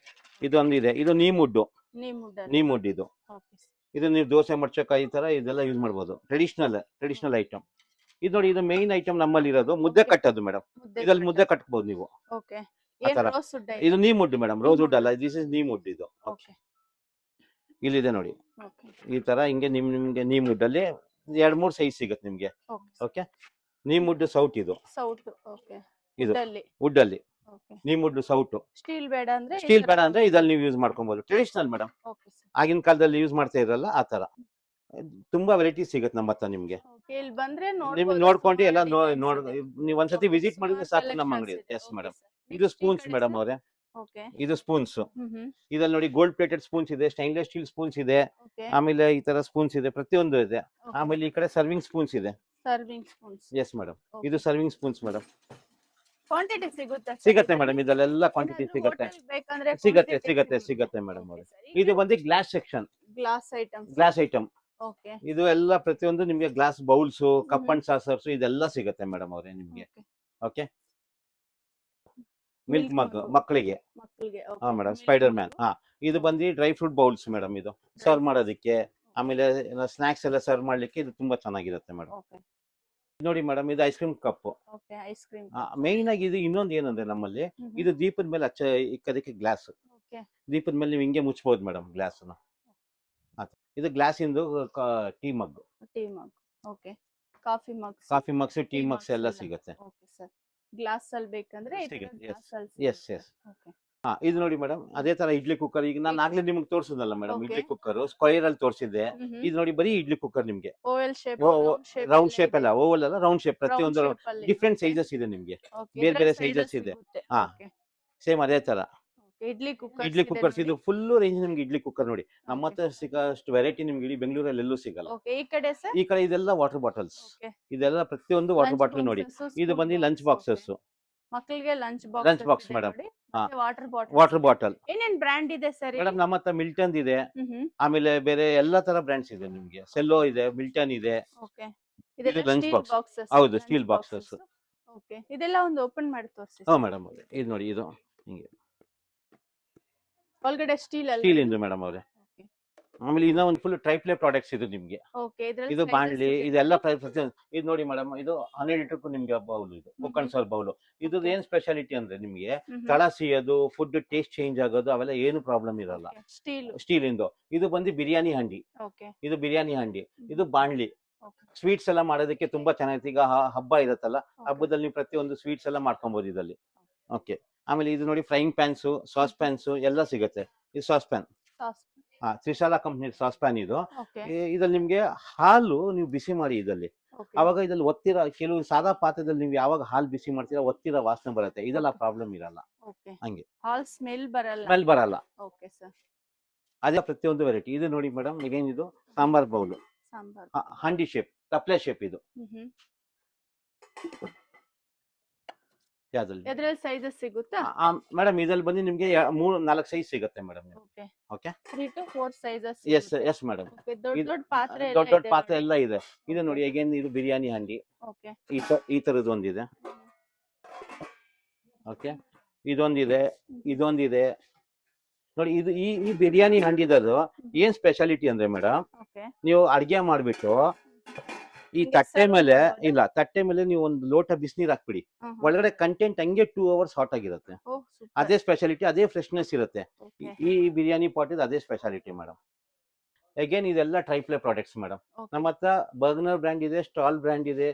ಇದೊಂದು ಇದೆ. ಇದು ನೀಮ್ ವುಡ್ ಇದು. ಇದು ನೀವು ದೋಸೆ ಮರ್ಚಕಾಯಿ ತರ ಇದೆಲ್ಲ ಯೂಸ್ ಮಾಡಬಹುದು. ಟ್ರೆಡಿಷನಲ್ ಐಟಮ್ ಇದು ನೋಡಿ. ಇದು ಮೇನ್ ಐಟಮ್ ನಮ್ಮಲ್ಲಿ ಇರೋದು ಮುದ್ದೆ ಕಟ್ಟೋದು ಮೇಡಮ್. ಇದ್ರಲ್ಲಿ ಮುದ್ದೆ ಕಟ್ಬಹುದು ನೀವು. ಇದು neem wood madam, rose wood ಅಲ್ಲ. ದಿಸ್ ಇಸ್ ನೀಮ್ ವುಡ್ ಇದು. ಇಲ್ಲಿದೆ ನೋಡಿ, ಈ ತರ ಹಿಂಗೆ ನಿಮ್ಗೆ ನೀಮ್ ವುಡ್ ಅಲ್ಲಿ 2-3 ಸೈಜ್ ಸಿಗುತ್ತೆ ನಿಮ್ಗೆ. ಓಕೆ, ನೀಮ್ ವುಡ್ ಸೌಟ್ ಇದು. ಇದು ವುಡ್ ಅಲ್ಲಿ ನೀಮ್ ವುಡ್ ಸೌಟ್. ಸ್ಟೀಲ್ ಬೇಡ ಅಂದ್ರೆ ಇದ್ರಲ್ಲಿ ನೀವು ಯೂಸ್ ಮಾಡ್ಕೊಬಹುದು. ಟ್ರೆಡಿಷನಲ್ ಮೇಡಮ್, ಆಗಿನ ಕಾಲದಲ್ಲಿ ಯೂಸ್ ಮಾಡ್ತಾ ಇರಲ್ಲ ಆ ತರ. ತುಂಬಾ ವೆರೈಟೀಸ್ ಸಿಗುತ್ತೆ ನಮ್ಮ ಹತ್ರ ನಿಮ್ಗೆ. ನಿಮ್ಗೆ ನೋಡ್ಕೊಂಡು ಎಲ್ಲ ನೀವು ಒಂದ್ಸತಿ ವಿಸಿಟ್ ಮಾಡಿದ್ರೆ ಸಾಕು ನಮ್ಮ ಅಂಗಡಿ. S madam. ಇದು ಸ್ಪೂನ್ಸ್ ಮೇಡಮ್ ಅವರೇ. ಇದು ಸ್ಪೂನ್ಸ್. ಇದ್ರಲ್ಲಿ ನೋಡಿ ಗೋಲ್ಡ್ ಪ್ಲೇಟೆಡ್ ಸ್ಪೂನ್ಸ್ ಇದೆ, ಸ್ಟೈನ್ಲೆಸ್ ಸ್ಟೀಲ್ ಸ್ಪೂನ್ಸ್ ಇದೆ, ಆಮೇಲೆ ಈ ತರ ಸ್ಪೂನ್ಸ್ ಇದೆ, ಪ್ರತಿಯೊಂದು ಇದೆ. ಆಮೇಲೆ ಈ ಕಡೆ ಸರ್ವಿಂಗ್ ಸ್ಪೂನ್ಸ್ ಇದೆ. ಎಸ್ ಮೇಡಮ್, ಇದು ಸರ್ವಿಂಗ್ ಸ್ಪೂನ್ಸ್ ಮೇಡಮ್. ಕ್ವಾಂಟಿಟಿ ಸಿಗುತ್ತೆ ಮೇಡಮ್. ಇದೆಲ್ಲ ಕ್ವಾಂಟಿಟಿ ಸಿಗುತ್ತೆ ಮೇಡಮ್ ಅವರೇ. ಇದು ಬಂದು ಗ್ಲಾಸ್ ಸೆಕ್ಷನ್, ಗ್ಲಾಸ್ ಐಟಮ್. ಇದು ಎಲ್ಲ ಪ್ರತಿಯೊಂದು ನಿಮ್ಗೆ glass bowls, cup and saucers ಇದೆಲ್ಲ ಸಿಗುತ್ತೆ ಮೇಡಮ್ ಅವರೇ ನಿಮ್ಗೆ. ಓಕೆ, ಮಿಲ್ಕ್ ಮಗ್ ಮಕ್ಕಳಿಗೆ. ಹಾ ಮೇಡಮ್, ಸ್ಪೈಡರ್ ಮ್ಯಾನ್. ಇದು ಬಂದು ಡ್ರೈ ಫ್ರೂಟ್ ಬೌಲ್ಸ್ ಮೇಡಮ್. ಇದು ಸರ್ವ್ ಮಾಡೋದಿಕ್ಕೆ, ಆಮೇಲೆ ಸ್ನಾಕ್ಸ್ ಎಲ್ಲ ಸರ್ವ್ ಮಾಡ್ಲಿಕ್ಕೆ ಇದು ತುಂಬಾ ಚೆನ್ನಾಗಿರುತ್ತೆ ಮೇಡಮ್. ನೋಡಿ ಮೇಡಮ್, ಇದು ಐಸ್ ಕ್ರೀಮ್ ಕಪ್. ಮೇನ್ ಆಗಿ ಇದು ಇನ್ನೊಂದು ಏನಂದ್ರೆ ನಮ್ಮಲ್ಲಿ ಇದು ದೀಪದ ಮೇಲೆ ಇಕ್ಕದಕ್ಕೆ ಗ್ಲಾಸ್. ದೀಪದ ಮೇಲೆ ನೀವು ಹಿಂಗೆ ಮುಚ್ಚಬಹುದು ಮೇಡಮ್ ಗ್ಲಾಸ್. ಇದು ಗ್ಲಾಸ್ ಇಂದು ಟೀ ಮಗ್, ಕಾಫಿ ಮಗ್ಸ್, ಟೀ ಮಗ್ಸ್ ಎಲ್ಲ ಸಿಗುತ್ತೆ. ಗ್ಲಾಸ್ ಅಲ್ಲಿ ಬೇಕಂದ್ರೆ ಎಸ್. ಇದು ನೋಡಿ ಮೇಡಮ್, ಅದೇ ತರ ಇಡ್ಲಿ ಕುಕ್ಕರ್. ಈಗ ನಾನು ಆಗ್ಲೇ ನಿಮ್ಗೆ ತೋರಿಸಿದ್ನಲ್ಲ ಮೇಡಮ್, ಇಡ್ಲಿ ಕುಕ್ಕರ್ ಸ್ಕ್ವೈರ್ ಅಲ್ಲಿ ತೋರಿಸಿದ್ದೆ. ಇದು ನೋಡಿ ಬರೀ ಇಡ್ಲಿ ಕುಕ್ಕರ್ ನಿಮ್ಗೆ. ರೌಂಡ್ ಶೇಪ್ ಅಲ್ಲ, ಓವಲ್ ಅಲ್ಲ, ರೌಂಡ್ ಶೇಪ್. ಪ್ರತಿಯೊಂದು ಡಿಫ್ರೆಂಟ್ ಸೈಜಸ್ ಇದೆ ನಿಮ್ಗೆ, ಬೇರೆ ಬೇರೆ ಸೈಜಸ್ ಇದೆ. ಸೇಮ್ ಅದೇ ತರ. ಇಡ್ಲಿ ಕುಕ್ಕರ್ ಇಡ್ಲಿ ಕುಕ್ಕರ್ಸ್ ಇದು ಫುಲ್ ರೇಂಜ್ ನಿಮ್ಗೆ ಇಡ್ಲಿ ಕುಕ್ಕರ್ ನೋಡಿ. ನಮ್ಮ ಹತ್ರ ಸಿಗೋಷ್ಟು ವೆರೈಟಿ ನಿಮ್ಗೆ ಇಡೀ ಬೆಂಗಳೂರಲ್ಲಿ ಎಲ್ಲೂ ಸಿಗಲ್ಲ. ಓಕೆ ಈ ಕಡೆ ಸರ್ ಈ ಕಡೆ ಇದೆಲ್ಲ ವಾಟರ್ ಬಾಟಲ್ಸ್, ಓಕೆ ಇದೆಲ್ಲ ಪ್ರತಿಯೊಂದು ವಾಟರ್ ಬಾಟಲ್ ನೋಡಿ. ಇದು ಬಂದು ಲಂಚ್ ಬಾಕ್ಸಸ್, ಮಕ್ಕಳಿಗೆ lunch lunch box box madam. Water bottle. Water bottle ಏನೇನ್ ಬ್ರ್ಯಾಂಡ್ ಇದೆ ಸರ್ ಮೇಡಮ್ ನಮ್ಮ ಹತ್ರ ಮಿಲ್ಟನ್ ಇದೆ, ಆಮೇಲೆ ಬೇರೆ ಎಲ್ಲಾ ತರ ಬ್ರ್ಯಾಂಡ್ಸ್ ಇದೆ ನಿಮ್ಗೆ. ಸೆಲ್ಲೋ ಇದೆ, ಮಿಲ್ಟನ್ ಇದೆ. ಓಕೆ ಇದು ಇದೆಲ್ಲ lunch ಸ್ಟೀಲ್ box. ಬಾಕ್ಸಸ್. ಹೌದು, steel boxes. ಓಕೆ ಇದೆಲ್ಲ ಒಂದು ಓಪನ್ ಮಾಡಿ ತೋರಿಸಿ. ಹಾ ಮೇಡಮ್ ಇದು ನೋಡಿ, ಇದು ಹಿಂಗೆ ಒಳಗಡೆ ಸ್ಟೀಲ್ ಅಲ್ಲ ಸ್ಟೀಲ್ ಇಂದು ಮೇಡಮ್ ಅವ್ರೆ. ಆಮೇಲೆ ಇನ್ನ ಒಂದು ಫುಲ್ ಟ್ರೈಪ್ಲೇ ಪ್ರಾಡಕ್ಟ್ಸ್ ಇದು ನಿಮ್ಗೆ. ಓಕೆ ಇದರಲ್ಲಿ ಇದು ಬಾಣ್ಲಿ, ಇದೆಲ್ಲ ಇದು ನೋಡಿ ಮೇಡಮ್, ಇದು 100 ಲೀಟರ್ ನಿಮ್ಗೆ ಬೌಲ್, ಇದು ಕುಕ್ಕನ್ ಸಾಲ್ ಬೌಲ್. ಇದು ಏನ್ ಸ್ಪೆಷಾಲಿಟಿ ಅಂದ್ರೆ ನಿಮ್ಗೆ ತಳ ಸಿಯೋದು, ಫುಡ್ ಟೇಸ್ಟ್ ಚೇಂಜ್ ಆಗೋದು ಅವೆಲ್ಲ ಏನು ಪ್ರಾಬ್ಲಮ್ ಇರಲ್ಲ. ಸ್ಟೀಲ್ ಇಂದು. ಇದು ಬಂದು ಬಿರಿಯಾನಿ ಹಂಡಿ, ಇದು ಬಿರಿಯಾನಿ ಹಂಡಿ. ಇದು ಬಾಣ್ಲಿ, ಸ್ವೀಟ್ಸ್ ಎಲ್ಲ ಮಾಡೋದಕ್ಕೆ ತುಂಬಾ ಚೆನ್ನಾಗಿರುತ್ತೆ. ಈಗ ಹಬ್ಬ ಇರುತ್ತಲ್ಲ, ಹಬ್ಬದಲ್ಲಿ ನೀವು ಪ್ರತಿಯೊಂದು ಸ್ವೀಟ್ಸ್ ಎಲ್ಲ ಮಾಡ್ಕೊಬಹುದು ಇದರಲ್ಲಿ. ಓಕೆ ಆಮೇಲೆ ಇದು ನೋಡಿ ಫ್ರೈಯಿಂಗ್ ಪ್ಯಾನ್ಸು, ಸಾಸ್ ಪ್ಯಾನ್ಸು ಎಲ್ಲ ಸಿಗುತ್ತೆ. ಇದು sauce pan, Trishala company sauce pan ಇದು. ಇದ್ರಲ್ಲಿ ನಿಮ್ಗೆ ಹಾಲು ನೀವು ಬಿಸಿ ಮಾಡಿ ಇದರಲ್ಲಿ, ಅವಾಗ ಇದ್ರಲ್ಲಿ ಒತ್ತಿರೋ ಕೆಲವು ಸಾದಾ ಪಾತ್ರದಲ್ಲಿ ನೀವು ಯಾವಾಗ ಹಾಲು ಬಿಸಿ ಮಾಡ್ತೀರಾ ಒತ್ತಿರೋ ವಾಸನೆ ಬರುತ್ತೆ. ಇದೆಲ್ಲ ಪ್ರಾಬ್ಲಮ್ ಇರಲ್ಲ. ಹಂಗೆ ಹಾಲ್ ಸ್ಮೆಲ್ ಬರಲ್ಲ. ಸ್ಮೆಲ್ ಬರಲ್ಲ. ಓಕೆ ಸರ್ ಅದೇ ಪ್ರತಿಯೊಂದು ವೆರೈಟಿ. ಇದು ನೋಡಿ ಮೇಡಮ್, ಈಗೇನ್ ಇದು ಸಾಂಬಾರ್ ಬೌಲು, ಸಾಂಬಾರ್ ಹಂಡಿ ಶೇಪ್, ತಪ್ಲೆ ಶೇಪ್. ಇದು ಎದ್ರಲ್ಲಿ ಸೈಜಸ್ ಸಿಗುತ್ತಾ ಮೇಡಮ್? ಇದ್ರಲ್ಲಿ ಬಂದು ನಿಮ್ಗೆ 3-4 ಸೈಜ್ ಸಿಗುತ್ತೆ madam. Okay 3 to 4 sizes. Yes yes madam. ದೊಡ್ಡ ಪಾತ್ರೆ ದೊಡ್ಡ ದೊಡ್ಡ ಪಾತ್ರೆ ಎಲ್ಲ ಇದೆ. ಇದು ನೋಡಿ ಅಗೇನ್ ಇದು ಬಿರಿಯಾನಿ ಹಂಡಿ. ಓಕೆ ಈ ತರದ್ದು ಒಂದಿದೆ. ಓಕೆ ಇದೊಂದಿದೆ, ಇದೊಂದಿದೆ ನೋಡಿ. ಇದು ಈ ಬಿರಿಯಾನಿ ಹಂಡಿದದು ಏನ್ ಸ್ಪೆಷಾಲಿಟಿ ಅಂದ್ರೆ ಮೇಡಮ್, ನೀವು ಅಡ್ಗೆ ಮಾಡ್ಬಿಟ್ಟು ಈ ತಟ್ಟೆ ಮೇಲೆ ತಟ್ಟೆ ಮೇಲೆ ನೀವು ಒಂದು ಲೋಟ ಬಿಸಿನೀರ್ ಹಾಕ್ಬಿಡಿ, ಒಳಗಡೆ ಕಂಟೆಂಟ್ ಹಂಗೆ 2 hours ಹಾಟ್ ಆಗಿರುತ್ತೆ. ಅದೇ ಸ್ಪೆಷಾಲಿಟಿ, ಅದೇ ಫ್ರೆಶ್ನೆಸ್ ಇರುತ್ತೆ. ಈ ಬಿರಿಯಾನಿ ಪಾಟ್ ಇದು ಅದೇ ಸ್ಪೆಷಾಲಿಟಿ ಮೇಡಮ್. ಅಗೇನ್ ಇದೆಲ್ಲ ಟ್ರೈಪ್ಲೇ ಪ್ರಾಡಕ್ಟ್ಸ್ ಮೇಡಮ್. ನಮ್ಮ ಹತ್ರ ಬರ್ಗ್ನರ್ ಬ್ರ್ಯಾಂಡ್ ಇದೆ, ಸ್ಟಾಲ್ ಬ್ರ್ಯಾಂಡ್ ಇದೆ,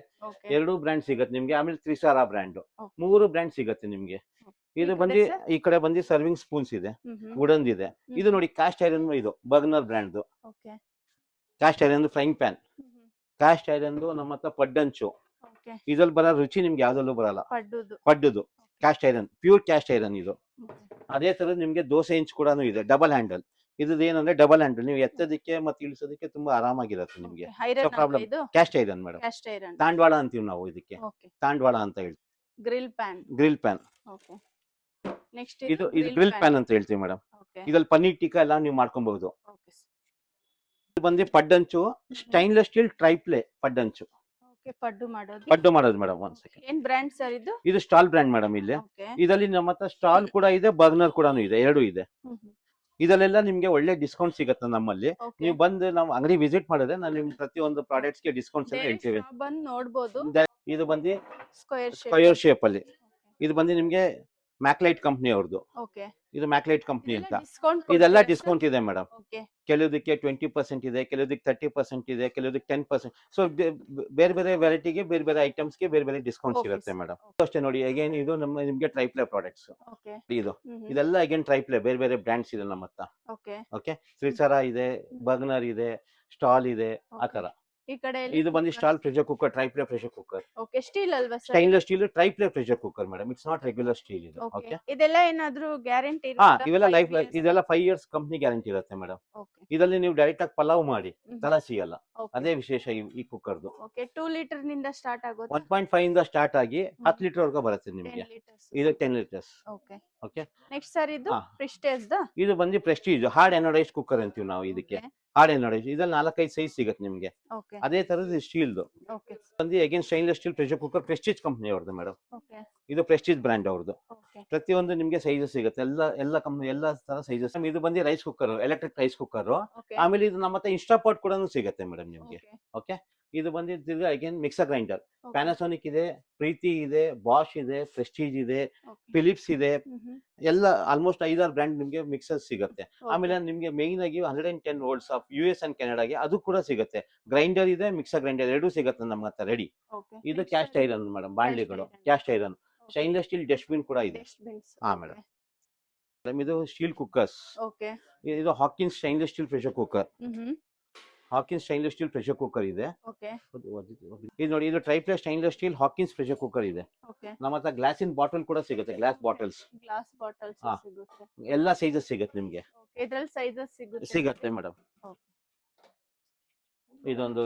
2 ಬ್ರ್ಯಾಂಡ್ ಸಿಗುತ್ತೆ ನಿಮ್ಗೆ. ಆಮೇಲೆ ತ್ರಿಸಾರಾ ಬ್ರ್ಯಾಂಡ್, 3 ಬ್ರ್ಯಾಂಡ್ ಸಿಗುತ್ತೆ ನಿಮ್ಗೆ. ಇದು ಬಂದು ಈ ಕಡೆ ಬಂದು ಸರ್ವಿಂಗ್ ಸ್ಪೂನ್ಸ್ ಇದೆ, ವುಡನ್ ಇದೆ. ಇದು ನೋಡಿ ಕಾಸ್ಟ್ ಐರನ್, ಇದು Bergner brand cast iron frying pan. Cast iron ನಮ್ಮ ಹತ್ರ ಪಡ್ಡಂಚು, ಇದ್ರಲ್ಲಿ ಬರೋ ರುಚಿ ನಿಮ್ಗೆ ಯಾವ್ದಲ್ಲೂ ಬರಲ್ಲ. ಪಡ್ಡುದು cast iron, pure cast iron ಇದು. ಅದೇ ತರ ನಿಮ್ಗೆ ದೋಸೆ ಇಂಚ್ ಕೂಡ ಇದೆ, ಡಬಲ್ ಹ್ಯಾಂಡಲ್. ಇದು ಏನಂದ್ರೆ ಡಬಲ್ ಹ್ಯಾಂಡಲ್, ನೀವು ಎತ್ತೋದಕ್ಕೆ ಮತ್ತೆ ಇಳಿಸೋದಕ್ಕೆ ತುಂಬಾ ಆರಾಮಾಗಿರುತ್ತೆ ನಿಮ್ಗೆ. Problem cast iron madam. ತಾಂಡ್ವಾಳ ಅಂತೀವಿ ನಾವು ಇದಕ್ಕೆ, ತಾಂಡ್ವಾಳ ಅಂತ ಹೇಳ್ತೀವಿ. ಗ್ರಿಲ್ ಪ್ಯಾನ್ ಇದು ಗ್ರಿಲ್ ಪ್ಯಾನ್ ಅಂತ ಹೇಳ್ತೀವಿ ಮೇಡಮ್. ಇದ್ರಲ್ಲಿ ಪನ್ನೀರ್ ಟಿಕ್ಕಾ ಎಲ್ಲ ನೀವು ಮಾಡ್ಕೊಬಹುದು. ಇದು ಬಂದು ಪಡ್ಡಂಚು, ಸ್ಟೈನ್ಲೆಸ್ ಸ್ಟೀಲ್ ಟ್ರೈಪ್ಲೇ ಪಡ್ಡಂಚು. ಪಡ್ಡು ಮಾಡೋದು ಮೇಡಮ್. ಒಂದ್ ಸೆಕೆಂಡ್, ಏನ್ ಬ್ರ್ಯಾಂಡ್ ಸರ್ ಇದು? ಇದು ಸ್ಟಾಲ್ ಬ್ರ್ಯಾಂಡ್ ಮೇಡಮ್. ಇಲ್ಲಿ ಇದರಲ್ಲಿ ನಮ್ಮ ಹತ್ರ ಸ್ಟಾಲ್ ಕೂಡ ಇದೆ, ಬರ್ಗ್ನರ್ ಕೂಡ ಇದೆ, 2 ಇದೆ. ಇದರಲ್ಲೆಲ್ಲ ನಿಮ್ಗೆ ಒಳ್ಳೆ ಡಿಸ್ಕೌಂಟ್ ಸಿಗುತ್ತೆ ನಮ್ಮಲ್ಲಿ. ನೀವು ಬಂದು ನಾವು ಅಂಗಡಿ ವಿಸಿಟ್ ಮಾಡಿದ್ರೆ ನಾನು ನಿಮ್ಗೆ ಪ್ರತಿಯೊಂದು ಪ್ರಾಡಕ್ಟ್ಸ್ ಗೆ ಡಿಸ್ಕೌಂಟ್ಸ್ ಎಲ್ಲ ಹೇಳ್ತೀವಿ. ಬಂದು ನೋಡಬಹುದು. ಇದು ಬಂದು ಸ್ಕ್ವೇರ್ ಶೇಪ್ ಅಲ್ಲಿ. ಇದು ಬಂದು ನಿಮ್ಗೆ ಮ್ಯಾಕ್ಲೈಟ್ ಕಂಪ್ನಿ ಅವ್ರದ್ದು. ಇದು ಮ್ಯಾಕ್ಲೈಟ್ ಕಂಪ್ನಿ ಅಂತ. ಇದೆಲ್ಲ ಡಿಸ್ಕೌಂಟ್ ಇದೆ ಮೇಡಮ್. ಕೆಲವುದಕ್ಕೆ 20% ಇದೆ, ಕೆಲವುದಕ್ಕೆ 30% ಇದೆ, ಕೆಲವುದಕ್ಕೆ 10%. ಸೊ ಬೇರೆ ಬೇರೆ ವೆರೈಟಿಗೆ, ಬೇರೆ ಬೇರೆ ಐಟಮ್ಸ್ ಗೆ ಬೇರೆ ಬೇರೆ ಡಿಸ್ಕೌಂಟ್ಸ್ ಇರುತ್ತೆ ಮೇಡಮ್. ಅಷ್ಟೇ ನೋಡಿ. ಅಗೇನ್ ಇದು ನಿಮ್ಗೆ ಟ್ರೈಪ್ಲೇ ಪ್ರಾಡಕ್ಟ್ಸ್. ಇದೆಲ್ಲ ಅಗೇನ್ ಟ್ರೈಪ್ಲೇ, ಬೇರೆ ಬೇರೆ ಬ್ರ್ಯಾಂಡ್ಸ್ ಇದೆ ನಮ್ಮ ಹತ್ರ. ಓಕೆ ತ್ರಿಸರಾ ಇದೆ, ಬರ್ಗ್ನರ್ ಇದೆ, ಸ್ಟಾಲ್ ಇದೆ, ಆತರ. ಇದು ಬಂದು stall pressure cooker, triply pressure cooker. Steel ಅಲ್ವಾ sir? Stainless steel triply pressure cooker madam. It's not regular steel ಇದು. ಓಕೆ ಇದೆಲ್ಲ ಏನಾದ್ರೂ ಗ್ಯಾರಂಟಿ ಇವೆಲ್ಲ ಲೈಫ್, ಇದೆಲ್ಲ 5 years ಕಂಪ್ನಿ ಗ್ಯಾರಂಟಿ ಇರುತ್ತೆ ಮೇಡಮ್. ಇದರಲ್ಲಿ ನೀವು ಡೈರೆಕ್ಟ್ ಆಗಿ ಪಲಾವ್ ಮಾಡಿ ತಳ ಸಿಗಲ್ಲ, ಅದೇ ವಿಶೇಷ ಈ ಕುಕ್ಕರ್ದು. 2 ಲೀಟರ್ ನಿಂದ ಸ್ಟಾರ್ಟ್ ಆಗುತ್ತೆ. 1.5 ಇಂದ ಸ್ಟಾರ್ಟ್ ಆಗಿ 10 ಲೀಟರ್ ವರ್ಗ ಬರುತ್ತೆ ನಿಮ್ಗೆ. ಇದು 10 ಲೀಟರ್ಸ್. ಓಕೆ ನೆಕ್ಸ್ಟ್ ಸರ್ ಇದು ಪ್ರೆಸ್ಟೀಜ್ ಇದು ಬಂದು ಪ್ರೆಸ್ಟೀಜ್ ಹಾರ್ಡ್ ಎನೋಡೈಸ್ ಕುಕ್ಕರ್ ಅಂತೀವಿ ನಾವು ಇದಕ್ಕೆ. ಹಾರ್ಡ್ ಎನೋಡೈಸ್ ಇದ್ರಲ್ಲಿ 4-5 ಸೈಜ್ ಸಿಗುತ್ತೆ ನಿಮ್ಗೆ. ಅದೇ ತರದ ಸ್ಟೀಲ್ದು ಬಂದು again stainless steel pressure cooker, Prestige company ಅವ್ರದ್ದು ಮೇಡಮ್. ಇದು ಪ್ರೆಸ್ಟೀಜ್ ಬ್ರ್ಯಾಂಡ್ ಅವ್ರದ್ದು. ಪ್ರತಿಯೊಂದು ನಿಮ್ಗೆ ಸೈಜಸ್ ಸಿಗುತ್ತೆ, ಎಲ್ಲ ಕಂಪ್ನಿ ಎಲ್ಲ ತರ ಸೈಜಸ್. ಇದು ಬಂದು rice cooker, electric rice cooker. ಆಮೇಲೆ ಇದು ನಮ್ಮ ಹತ್ರ ಇನ್ಸ್ಟಾಪಾಟ್ ಕೂಡ ಸಿಗುತ್ತೆ ಮೇಡಮ್ ನಿಮ್ಗೆ. ಓಕೆ ಇದು ಬಂದಿದ್ದು ಅಗೇನ್ ಮಿಕ್ಸರ್ ಗ್ರೈಂಡರ್. ಪ್ಯಾನಾಸೋನಿಕ್ ಇದೆ, ಪ್ರೀತಿ ಇದೆ, ಬಾಷ್ ಇದೆ, ಪ್ರೆಸ್ಟೀಜ್ ಇದೆ, ಫಿಲಿಪ್ಸ್ ಇದೆ. ಎಲ್ಲ ಆಲ್ಮೋಸ್ಟ್ 5-6 ಬ್ರ್ಯಾಂಡ್ ನಿಮ್ಗೆ ಮಿಕ್ಸರ್ ಸಿಗುತ್ತೆ. ಆಮೇಲೆ ನಿಮ್ಗೆ ಮೇನ್ ಆಗಿ 110 volts ಆಫ್ US ಅಂಡ್ ಕೆನಡಾಗೆ ಅದು ಕೂಡ ಸಿಗುತ್ತೆ. ಗ್ರೈಂಡರ್ ಇದೆ, ಮಿಕ್ಸರ್ ಗ್ರೈಂಡರ್ 2 ಸಿಗುತ್ತೆ ನಮ್ಮ ಹತ್ರ ರೆಡಿ. ಇದು ಕ್ಯಾಸ್ಟ್ ಐರನ್ ಮೇಡಮ್, ಬಾಣ್ಲಿಗಳು cast iron. Stainless steel dustbin ಕೂಡ ಇದೆ. ಮೇಡಮ್ ಇದು ಸ್ಟೀಲ್ ಕುಕ್ಕರ್ಸ್. ಇದು Hawkins stainless steel pressure cooker. Hawkins stainless steel pressure cooker ಇದೆ. ಓಕೆ ಇದು ನೋಡಿ, ಇದು ಟ್ರೈಪ್ಲೆಸ್ stainless steel Hawkins pressure cooker ಇದೆ. ಓಕೆ ನಮ್ಮ ಹತ್ರ ಗ್ಲಾಸಿನ ಬಾಟಲ್ ಕೂಡ ಸಿಗುತ್ತೆ, ಗ್ಲಾಸ್ ಬಾಟಲ್ಸ್ ಗ್ಲಾಸ್ ಬಾಟಲ್ಸ್ ಹಾ. ಸಿಗುತ್ತೆ. ಎಲ್ಲಾ ಸೈಜಸ್ ಸಿಗುತ್ತೆ ನಿಮ್ಗೆ. ಓಕೆ ಇದ್ರಲ್ಲಿ ಸೈಜಸ್ ಸಿಗತ್ತೆ ಮೇಡಮ್. ಇದೊಂದು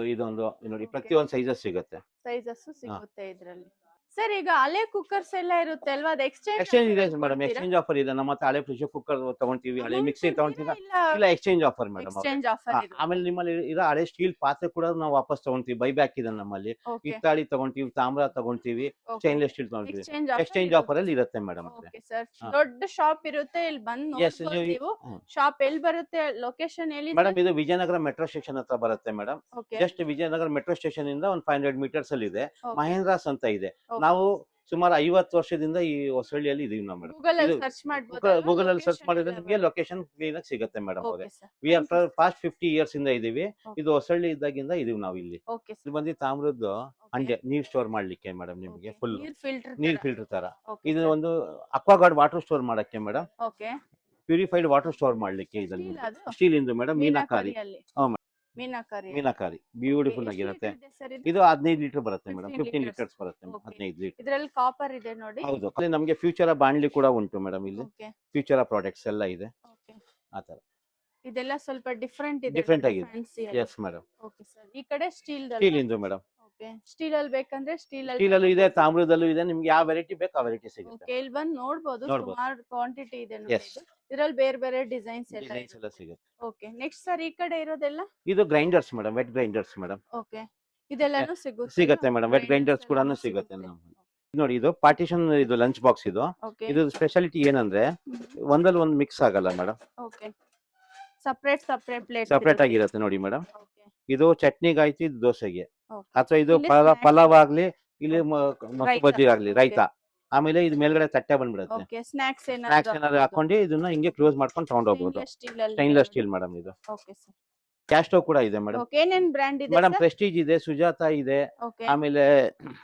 ನೋಡಿ, Okay. ಪ್ರತಿಯೊಂದು ಸೈಜಸ್ ಸಿಗುತ್ತೆ. ಸೈಜಸ್ ಸಿಗುತ್ತೆ ಇದ್ರಲ್ಲಿ. ಸರ್ ಈಗ ಹಳೆ ಕುಕ್ಕರ್ಸ್ ಎಲ್ಲ ಇರುತ್ತೆ ಅಲ್ವಾ, ಅದು ಎಕ್ಸ್ಚೇಂಜ್ ಇದೆ ಮೇಡಮ್, ಎಕ್ಸ್ಚೇಂಜ್ ಆಫರ್ ಇದೆ. ನಮ್ಮ ಹತ್ರ ಹಳೆ ಪ್ರೆಷರ್ ಕುಕ್ಕರ್ ತಗೊಂತೀವಿ, ಹಳೆ ಮಿಕ್ಸಿ ತಗೊಂತೀವಿ. ಇಲ್ಲ, exchange offer madam. Exchange offer ಆಮೇಲೆ ನಿಮ್ಮಲ್ಲಿ ಇರೋ ಹಳೆ ಸ್ಟೀಲ್ ಪಾತ್ರೆ ಕೂಡ ನಾವು ವಾಪಸ್ ತಗೊಂತೀವಿ, ಬೈ ಬ್ಯಾಕ್ ಇದೆ ನಮ್ಮಲ್ಲಿ. ಹಿತ್ತಾಳಿ ತಗೊಂತೀವಿ, ತಾಮ್ರ ತಗೊಂತೀವಿ, ಸ್ಟೈನ್ಲೆಸ್ ಸ್ಟೀಲ್ ತಗೊಂತೀವಿ. ಎಕ್ಸ್ಚೇಂಜ್ ಆಫರ್ ಅಲ್ಲಿ ಇರುತ್ತೆ ಮೇಡಮ್. ಓಕೆ ಸರ್, ದೊಡ್ಡ ಶಾಪ್ ಇರುತ್ತೆ, ಇಲ್ಲಿ ಬಂದು ನೋಡ್ಬೋದು ನೀವು. ಶಾಪ್ ಎಲ್ಲಿ ಬರುತ್ತೆ, ಲೊಕೇಶನ್ ಹೇಳಿ ಮೇಡಮ್. ಇದು ವಿಜಯನಗರ ಮೆಟ್ರೋ ಸ್ಟೇಷನ್ ಹತ್ರ ಬರುತ್ತೆ madam. Okay just Vijayanagara metro station ಇಂದ ಒಂದು 500 ಮೀಟರ್ಸ್ ಅಲ್ಲಿ ಇದೆ. Okay. ಮಹೇಂದ್ರಾಸ್ ಅಂತ ಇದೆ. Okay. ನಾವು ಸುಮಾರು 50 ವರ್ಷದಿಂದ ಈ ಹೊಸಳ್ಳಿಯಲ್ಲಿ ಇದೀವಿ ನಾವು ಮೇಡಮ್. ಗೂಗಲ್ ಅಲ್ಲಿ ಇದು ಸರ್ಚ್ ಮಾಡಬಹುದು, ಗೂಗಲ್ ಅಲ್ಲಿ ಸರ್ಚ್ ಮಾಡಿದ್ರೆ ನಿಮಗೆ ಲೊಕೇಶನ್ ಕ್ಲೀನ್ ಆಗಿ ಸಿಗುತ್ತೆ madam. Okay sir. We are for past 50 years ಇಂದ ಇದೀವಿ. Okay. ಇದು ಹೊಸಳ್ಳಿ ಇದ್ದಾಗಿಂದ ಇದೀವಿ ನಾವು ಇಲ್ಲಿ. ಓಕೆ ಇದು ಬಂದು ತಾಮ್ರದ್ದು ಹಂಡೆ ನೀರ್ ಸ್ಟೋರ್ ಮಾಡ್ಲಿಕ್ಕೆ ಮೇಡಮ್, ನಿಮಗೆ ಫುಲ್ ನೀರ್ ಫಿಲ್ಟರ್ ತರ. ಇದು ಒಂದು ಅಕ್ವಾಗಾರ್ಡ್ ವಾಟರ್ ಸ್ಟೋರ್ ಮಾಡಕ್ಕೆ madam, okay purified water store ಮಾಡ್ಲಿಕ್ಕೆ ಇದರಲ್ಲಿ ಸ್ಟೀಲ್ ಇಂದು ಮೇಡಮ್. ಮೀನಾಕಾರಿ ಬ್ಯೂಟಿಫುಲ್ ಆಗಿರುತ್ತೆ. ಇದು 15 ಲೀಟರ್ ಬರುತ್ತೆ ಮೇಡಮ್, 15 ಲೀಟರ್ಸ್ ಬರುತ್ತೆ, 15 ಲೀಟರ್. ಇದರಲ್ಲಿ ಕಾಪರ್ ಇದೆ ನೋಡಿ. ಹೌದು, ಅಲ್ಲಿ ನಮಗೆ ಫ್ಯೂಚರ್ ಬಾಣ್ಲಿ ಕೂಡ ಉಂಟು ಮೇಡಮ್. ಇಲ್ಲಿ ಓಕೆ ಫ್ಯೂಚರ್ ಪ್ರಾಡಕ್ಟ್ಸ್ ಎಲ್ಲ ಇದೆ ಓಕೆ. ಆತರ. ಇದೆಲ್ಲ ಸ್ವಲ್ಪ ಡಿಫರೆಂಟ್ ಇದೆ, ಡಿಫರೆಂಟ್ ಆಗಿದೆ. Fancy. Yes madam. Okay sir, ಈ ಕಡೆ ಸ್ಟೀಲ್ ಸ್ಟೀಲ್ ಇಂದು ಮೇಡಮ್. ಓಕೆ, ಸ್ಟೀಲ್ ಅಲ್ಲಿ ಬೇಕಂದ್ರೆ ಸ್ಟೀಲ್ ಸ್ಟೀಲ್ ಅಲ್ಲೂ ಇದೆ, ತಾಮ್ರದಲ್ಲೂ ಇದೆ. ನಿಮ್ಗೆ ಯಾವ ವೆರೈಟಿ ಬೇಕು ಆ ವೆರೈಟಿ ಸಿಗುತ್ತೆ. ಓಕೆ, ಇಲ್ಲಿ ಬಂದು ನೋಡಬಹುದು, ನೋಡ್ಬೋದು. ಸುಮಾರು ಕ್ವಾಂಟಿಟಿ ಇದೆ ನೋಡಿ. Yes. ಇದರಲ್ಲಿ ಬೇರೆ ಬೇರೆ ಡಿಸೈನ್ಸ್ ಎಲ್ಲ ಡಿಸೈನ್ಸ್ ಎಲ್ಲ ಸಿಗುತ್ತೆ. ಓಕೆ. ನೆಕ್ಸ್ಟ್ ಸರ್, ಈ ಕಡೆ ಇರೋದೆಲ್ಲ ಇದು grinders madam, vet grinders madam. Okay, ಇದೆಲ್ಲಾನು ಸಿಗುತ್ತೆ ಮೇಡಮ್. ವೆಟ್ ಗ್ರೈಂಡರ್ಸ್ ಕೂಡ ಸಿಗುತ್ತೆ ನಮ್ಮಲ್ಲಿ. ನೋಡಿ, ಇದು ಪಾರ್ಟಿಷನ್, ಇದು ಲಂಚ್ ಬಾಕ್ಸ್. ಇದು ಓಕೆ ಇದು ಸ್ಪೆಷಾಲಿಟಿ ಏನಂದ್ರೆ ಒಂದಲ್ಲಿ ಒಂದು ಮಿಕ್ಸ್ ಆಗಲ್ಲ madam. Okay, separate plate separate ಆಗಿರುತ್ತೆ ನೋಡಿ ಮೇಡಮ್. ಓಕೆ ಇದು ಚಟ್ನಿಗೆ ಆಯ್ತು, ಇದು ದೋಸೆಗೆ, ಓಕೆ. ಅಥವಾ ಇದು ಇಲ್ಲಿ snacks ಪಲಾವ್ ಆಗ್ಲಿ, ಇಲ್ಲಿ ಮೊಸರು ರೈತ. ಬಜ್ಜಿ ಆಗ್ಲಿ, Okay. ರೈತ. ಆಮೇಲೆ ಇದು ಮೇಲ್ಗಡೆ ತಟ್ಟೆ ಬಂದ್ಬಿಡುತ್ತೆ. ಓಕೆ, ಸ್ನಾಕ್ಸ್ ಸ್ನಾಕ್ಸ್ ಏನಾದ್ರು ಹಾಕೊಂಡು ಇದನ್ನ ಹಿಂಗೆ ಕ್ಲೋಸ್ ಮಾಡ್ಕೊಂಡು ತಗೊಂಡ್ ಹೋಗ್ಬೋದು. Stainless steel madam. ಇದು ಓಕೆ ಸರ್. ಕ್ಯಾಶ್ ಸ್ಟವ್ ಕೂಡ ಇದೆ ಮೇಡಮ್. ಓಕೆ, ಏನೇನ್ ಬ್ರ್ಯಾಂಡ್ ಇದೆ ಮೇಡಮ್ ಸರ್? ಪ್ರೆಸ್ಟೀಜ್ ಇದೆ, ಸುಜಾತ ಇದೆ, ಓಕೆ, ಆಮೇಲೆ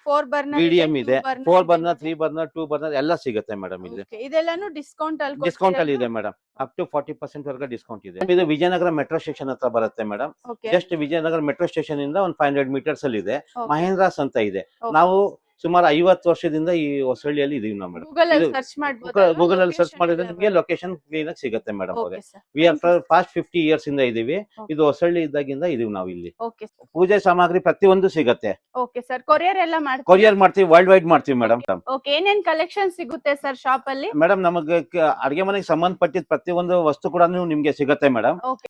4 ಬರ್ನರ್ ಮೀಡಿಯಂ ಇದೆ, 4 ಬರ್ನರ್, 3 ಬರ್ನರ್, 2 ಬರ್ನರ್ ಎಲ್ಲ ಸಿಗುತ್ತೆ ಮೇಡಮ್. ಇಲ್ಲಿ ಓಕೆ, ಇದೆಲ್ಲಾನು ಡಿಸ್ಕೌಂಟ್ ಅಲ್ಲಿ ಡಿಸ್ಕೌಂಟ್ ಅಲ್ಲಿ ಇದೆ ಮೇಡಮ್, ಅಪ್ ಟು 40% ವರೆಗೆ ಡಿಸ್ಕೌಂಟ್ ಇದೆ. ಇದು ವಿಜಯನಗರ ಮೆಟ್ರೋ ಸ್ಟೇಷನ್ ಹತ್ರ ಬರುತ್ತೆ madam. Okay just Vijayanagara metro station ಇಂದ ಒಂದು 500 ಮೀಟರ್ಸ್ ಅಲ್ಲಿ ಇದೆ. Okay. ಮಹೇಂದ್ರಾಸ್ ಅಂತ ಇದೆ. Okay. ನಾವು ಸುಮಾರು 50 ವರ್ಷದಿಂದ ಈ ಹೊಸಳ್ಳಿಯಲ್ಲಿ ಇದೀವಿ ನಾವು ಮೇಡಮ್. ಗೂಗಲ್ ಅಲ್ಲಿ ಇದು ಸರ್ಚ್ ಮಾಡಬಹುದು, ಗೂಗಲ್ ಅಲ್ಲಿ ಸರ್ಚ್ ಮಾಡಿದ್ರೆ ನಿಮಗೆ ಲೊಕೇಶನ್ ಕ್ಲೀನ್ ಆಗಿ ಸಿಗುತ್ತೆ madam. Okay sir. We are for past 50 years ಇಂದ ಇದೀವಿ. Okay. ಇದು ಹೊಸಳ್ಳಿ ಇದ್ದಾಗಿಂದ ಇದೀವಿ ನಾವು ಇಲ್ಲಿ. ಓಕೆ ಪೂಜೆ ಸಾಮಗ್ರಿ ಪ್ರತಿಯೊಂದು ಸಿಗುತ್ತೆ. ಓಕೆ ಸರ್, ಕೊರಿಯರ್ ಎಲ್ಲ ಮಾಡ್ತೀರಾ? ಕೊರಿಯರ್ ಮಾಡ್ತೀವಿ, ವರ್ಲ್ಡ್ ವೈಡ್ ಮಾಡ್ತೀವಿ ಮೇಡಮ್. ಓಕೆ, ಏನೇನ್ ಕಲೆಕ್ಷನ್ ಸಿಗುತ್ತೆ ಸರ್ ಶಾಪ್ ಅಲ್ಲಿ? ಮೇಡಮ್ ನಮಗೆ ಅಡಿಗೆ ಮನೆಗೆ ಸಂಬಂಧಪಟ್ಟಿದ ಪ್ರತಿಯೊಂದು ವಸ್ತು ಕೂಡ ನಿಮ್ಗೆ ಸಿಗುತ್ತೆ ಮೇಡಮ್. ಓಕೆ